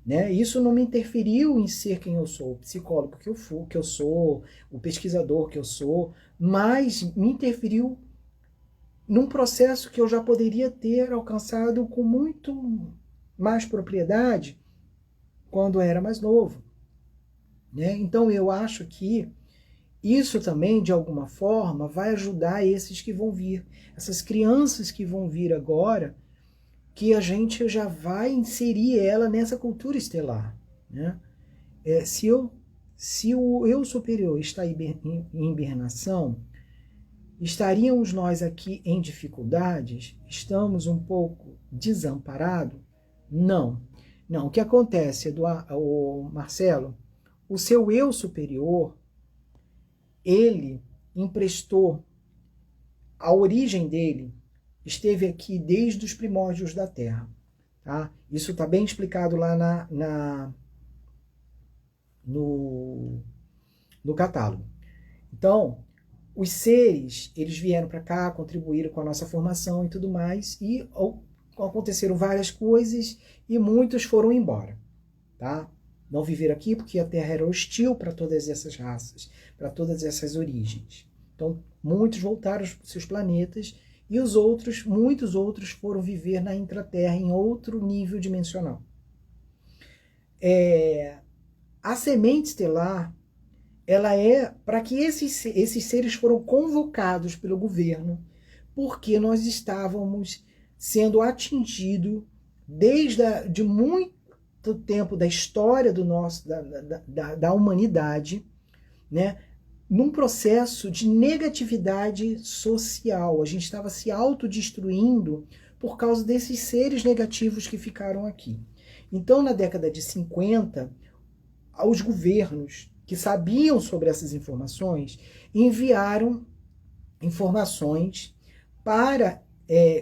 Né? Isso não me interferiu em ser quem eu sou, o psicólogo que eu sou, o pesquisador que eu sou, mas me interferiu num processo que eu já poderia ter alcançado com muito mais propriedade quando era mais novo. Né? Então eu acho que isso também, de alguma forma, vai ajudar esses que vão vir, essas crianças que vão vir agora, que a gente já vai inserir ela nessa cultura estelar. Né? Se o eu superior está em hibernação, estaríamos nós aqui em dificuldades? Estamos um pouco desamparados? Não. Não. O que acontece, Marcelo? O seu eu superior, ele emprestou, a origem dele esteve aqui desde os primórdios da Terra. Tá? Isso está bem explicado lá no catálogo. Então, os seres, eles vieram para cá, contribuíram com a nossa formação e tudo mais, e aconteceram várias coisas e muitos foram embora. Tá? Não viveram aqui porque a Terra era hostil para todas essas raças, para todas essas origens. Então, muitos voltaram para os seus planetas e muitos outros foram viver na intraterra em outro nível dimensional. A semente estelar, ela é para que esses seres foram convocados pelo governo, porque nós estávamos sendo atingidos de muito tempo da história da humanidade, né? Num processo de negatividade social. A gente estava se autodestruindo por causa desses seres negativos que ficaram aqui. Então, na década de 50, os governos que sabiam sobre essas informações enviaram informações para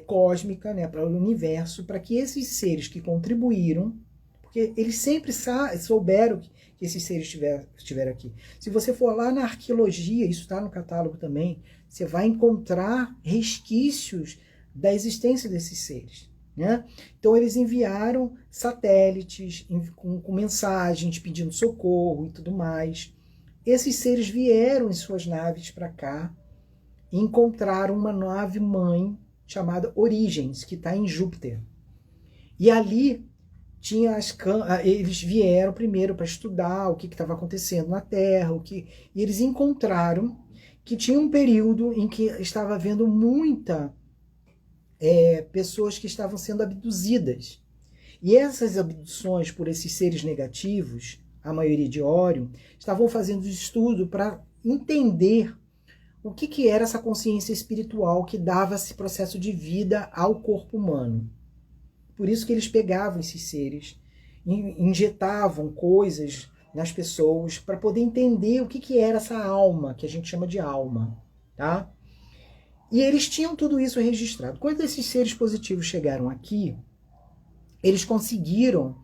cósmica, né, para o universo, para que esses seres que contribuíram, porque eles sempre souberam que esses seres estiveram aqui. Se você for lá na arqueologia, isso está no catálogo também, você vai encontrar resquícios da existência desses seres. né? Então eles enviaram satélites com mensagens pedindo socorro e tudo mais. Esses seres vieram em suas naves para cá e encontraram uma nave mãe chamada Origins, que está em Júpiter. E ali tinha eles vieram primeiro para estudar o que estava acontecendo na Terra, e eles encontraram que tinha um período em que estava havendo muita pessoas que estavam sendo abduzidas. E essas abduções por esses seres negativos, a maioria de Órion, estavam fazendo estudo para entender o que era essa consciência espiritual que dava esse processo de vida ao corpo humano. Por isso que eles pegavam esses seres, injetavam coisas nas pessoas para poder entender o que era essa alma, que a gente chama de alma, tá? E eles tinham tudo isso registrado. Quando esses seres positivos chegaram aqui, eles conseguiram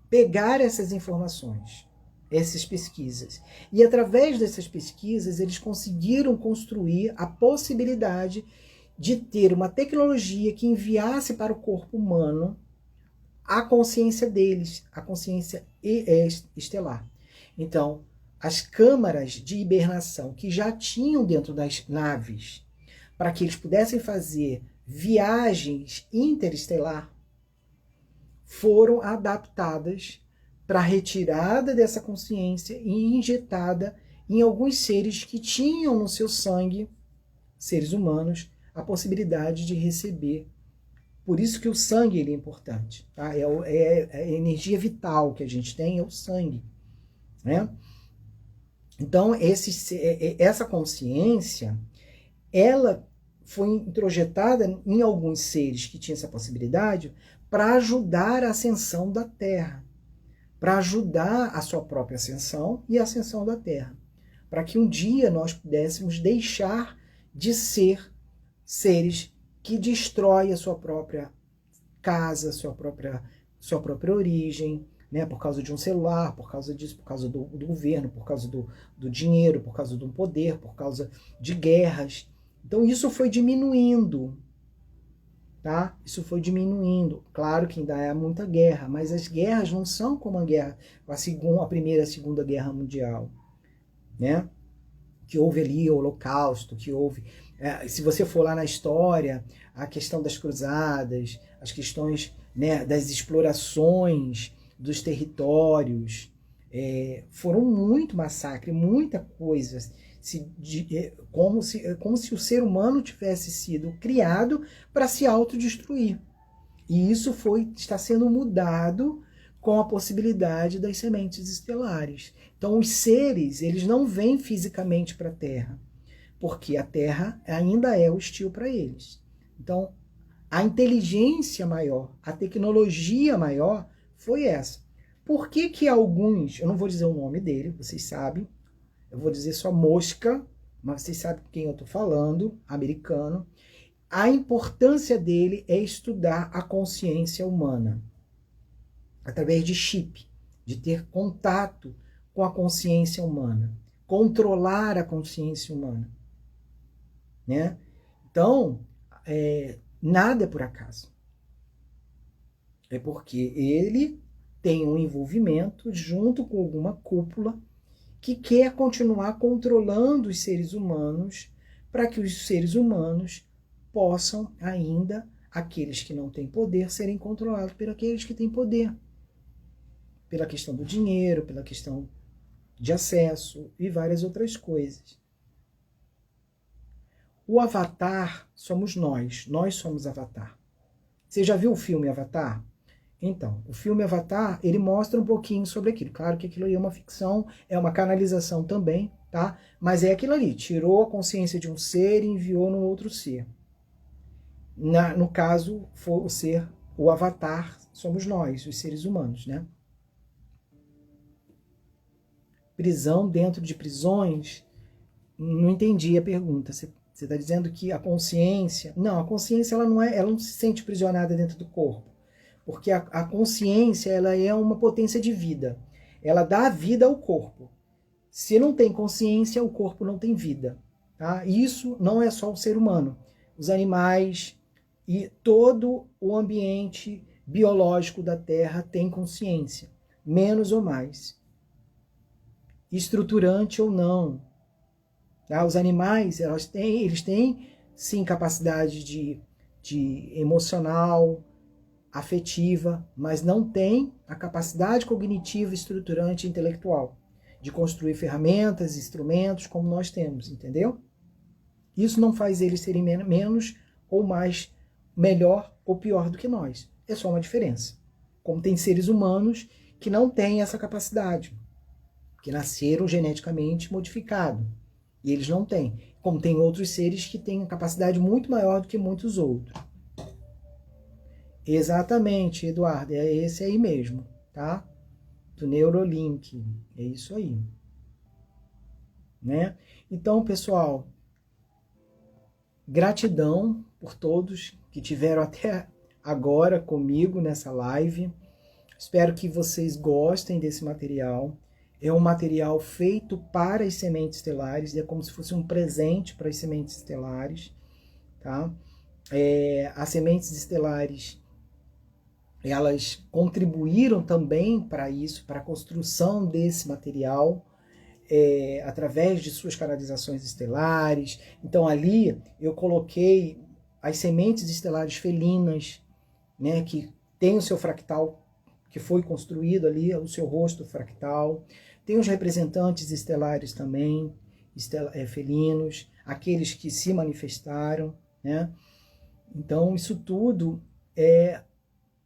pegar essas informações, essas pesquisas. E através dessas pesquisas, eles conseguiram construir a possibilidade de ter uma tecnologia que enviasse para o corpo humano a consciência deles, a consciência estelar. Então, as câmaras de hibernação que já tinham dentro das naves, para que eles pudessem fazer viagens interestelar, foram adaptadas para a retirada dessa consciência e injetada em alguns seres que tinham no seu sangue, seres humanos, a possibilidade de receber. Por isso que o sangue ele é importante. Tá? É a energia vital que a gente tem, é o sangue. Né? Então, essa consciência, ela foi introjetada em alguns seres que tinham essa possibilidade para ajudar a ascensão da Terra, para ajudar a sua própria ascensão e a ascensão da Terra, para que um dia nós pudéssemos deixar de ser seres que destroem a sua própria casa, sua própria origem, né, por causa de um celular, por causa disso, por causa do governo, por causa do dinheiro, por causa do poder, por causa de guerras. Então isso foi diminuindo, tá? Isso foi diminuindo. Claro que ainda há muita guerra, mas as guerras não são como a Primeira e a Segunda Guerra Mundial, né? Que houve ali o Holocausto, que houve... se você for lá na história, a questão das cruzadas, as questões, né, das explorações dos territórios, foram muito massacre, muita coisa, como se o ser humano tivesse sido criado para se autodestruir. E isso está sendo mudado com a possibilidade das sementes estelares. Então os seres, eles não vêm fisicamente para a Terra, porque a Terra ainda é hostil para eles. Então a inteligência maior, a tecnologia maior foi essa. Por que alguns, eu não vou dizer o nome dele, vocês sabem, eu vou dizer só Mosca, mas vocês sabem quem eu estou falando, americano. A importância dele é estudar a consciência humana, através de chip, de ter contato com a consciência humana, controlar a consciência humana, né? Então, nada é por acaso. É porque ele tem um envolvimento junto com alguma cúpula que quer continuar controlando os seres humanos para que os seres humanos possam ainda, aqueles que não têm poder, serem controlados por aqueles que têm poder. Pela questão do dinheiro, pela questão de acesso e várias outras coisas. O Avatar somos nós somos Avatar. Você já viu o filme Avatar? Então, o filme Avatar, ele mostra um pouquinho sobre aquilo. Claro que aquilo ali é uma ficção, é uma canalização também, tá? Mas é aquilo ali, tirou a consciência de um ser e enviou no outro ser. No caso, foi o ser, o Avatar, somos nós, os seres humanos, né? Prisão dentro de prisões, não entendi a pergunta. Você está dizendo que a consciência... Não, a consciência ela não se sente prisionada dentro do corpo. Porque a consciência ela é uma potência de vida. Ela dá vida ao corpo. Se não tem consciência, o corpo não tem vida. Tá? Isso não é só o ser humano. Os animais E todo o ambiente biológico da Terra tem consciência, menos ou mais, estruturante ou não. Tá? Os animais, eles têm sim capacidade de emocional, afetiva, mas não têm a capacidade cognitiva, estruturante e intelectual de construir ferramentas, instrumentos como nós temos, entendeu? Isso não faz eles serem menos ou mais, melhor ou pior do que nós. É só uma diferença. Como tem seres humanos que não têm essa capacidade, que nasceram geneticamente modificados, e eles não têm. Como tem outros seres que têm uma capacidade muito maior do que muitos outros. Exatamente, Eduardo, é esse aí mesmo, tá? Do Neurolink, é isso aí. Né? Então, pessoal, gratidão por todos que tiveram até agora comigo nessa live. Espero que vocês gostem desse material. É um material feito para as sementes estelares, é como se fosse um presente para as sementes estelares, tá? As sementes estelares, elas contribuíram também para isso, para a construção desse material, através de suas canalizações estelares. Então ali eu coloquei as sementes estelares felinas, né, que tem o seu fractal, que foi construído ali, o seu rosto fractal. Tem os representantes estelares também, felinos, aqueles que se manifestaram, né? Então isso tudo é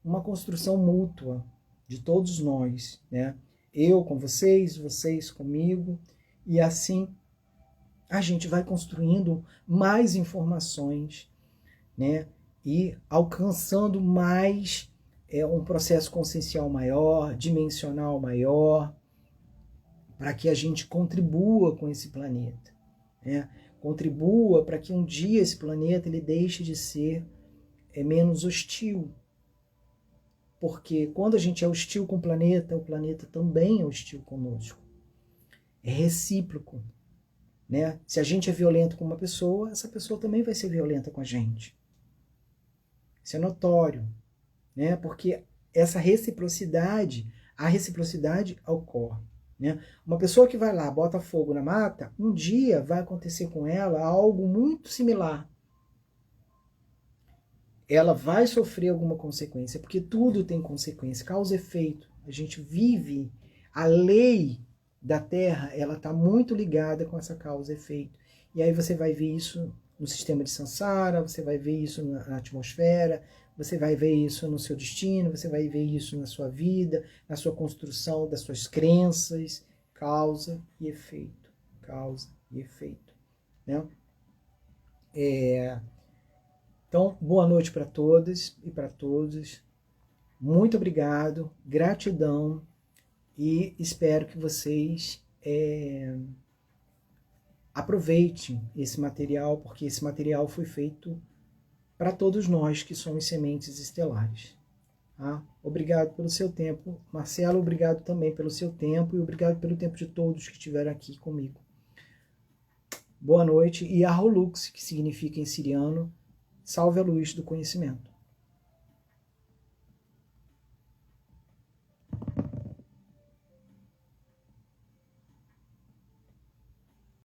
uma construção mútua de todos nós, né? Eu com vocês, vocês comigo, e assim a gente vai construindo mais informações, né? E alcançando mais um processo consciencial maior, dimensional maior, para que a gente contribua com esse planeta, né? Contribua para que um dia esse planeta ele deixe de ser menos hostil. Porque quando a gente é hostil com o planeta também é hostil conosco. É recíproco, né? Se a gente é violento com uma pessoa, essa pessoa também vai ser violenta com a gente. Isso é notório, né? Porque essa reciprocidade, a reciprocidade ocorre, né? Uma pessoa que vai lá, bota fogo na mata, um dia vai acontecer com ela algo muito similar. Ela vai sofrer alguma consequência, porque tudo tem consequência, causa e efeito. A gente vive, a lei da Terra, ela está muito ligada com essa causa e efeito. E aí você vai ver isso no sistema de Sansara, você vai ver isso na atmosfera, você vai ver isso no seu destino, você vai ver isso na sua vida, na sua construção das suas crenças, causa e efeito, causa e efeito, né? Então, boa noite para todas e para todos. Muito obrigado, gratidão e espero que vocês aproveitem esse material, porque esse material foi feito para todos nós que somos sementes estelares. Tá? Obrigado pelo seu tempo. Marcelo, obrigado também pelo seu tempo e obrigado pelo tempo de todos que estiveram aqui comigo. Boa noite e Arrolux, que significa em siriano, salve a luz do conhecimento.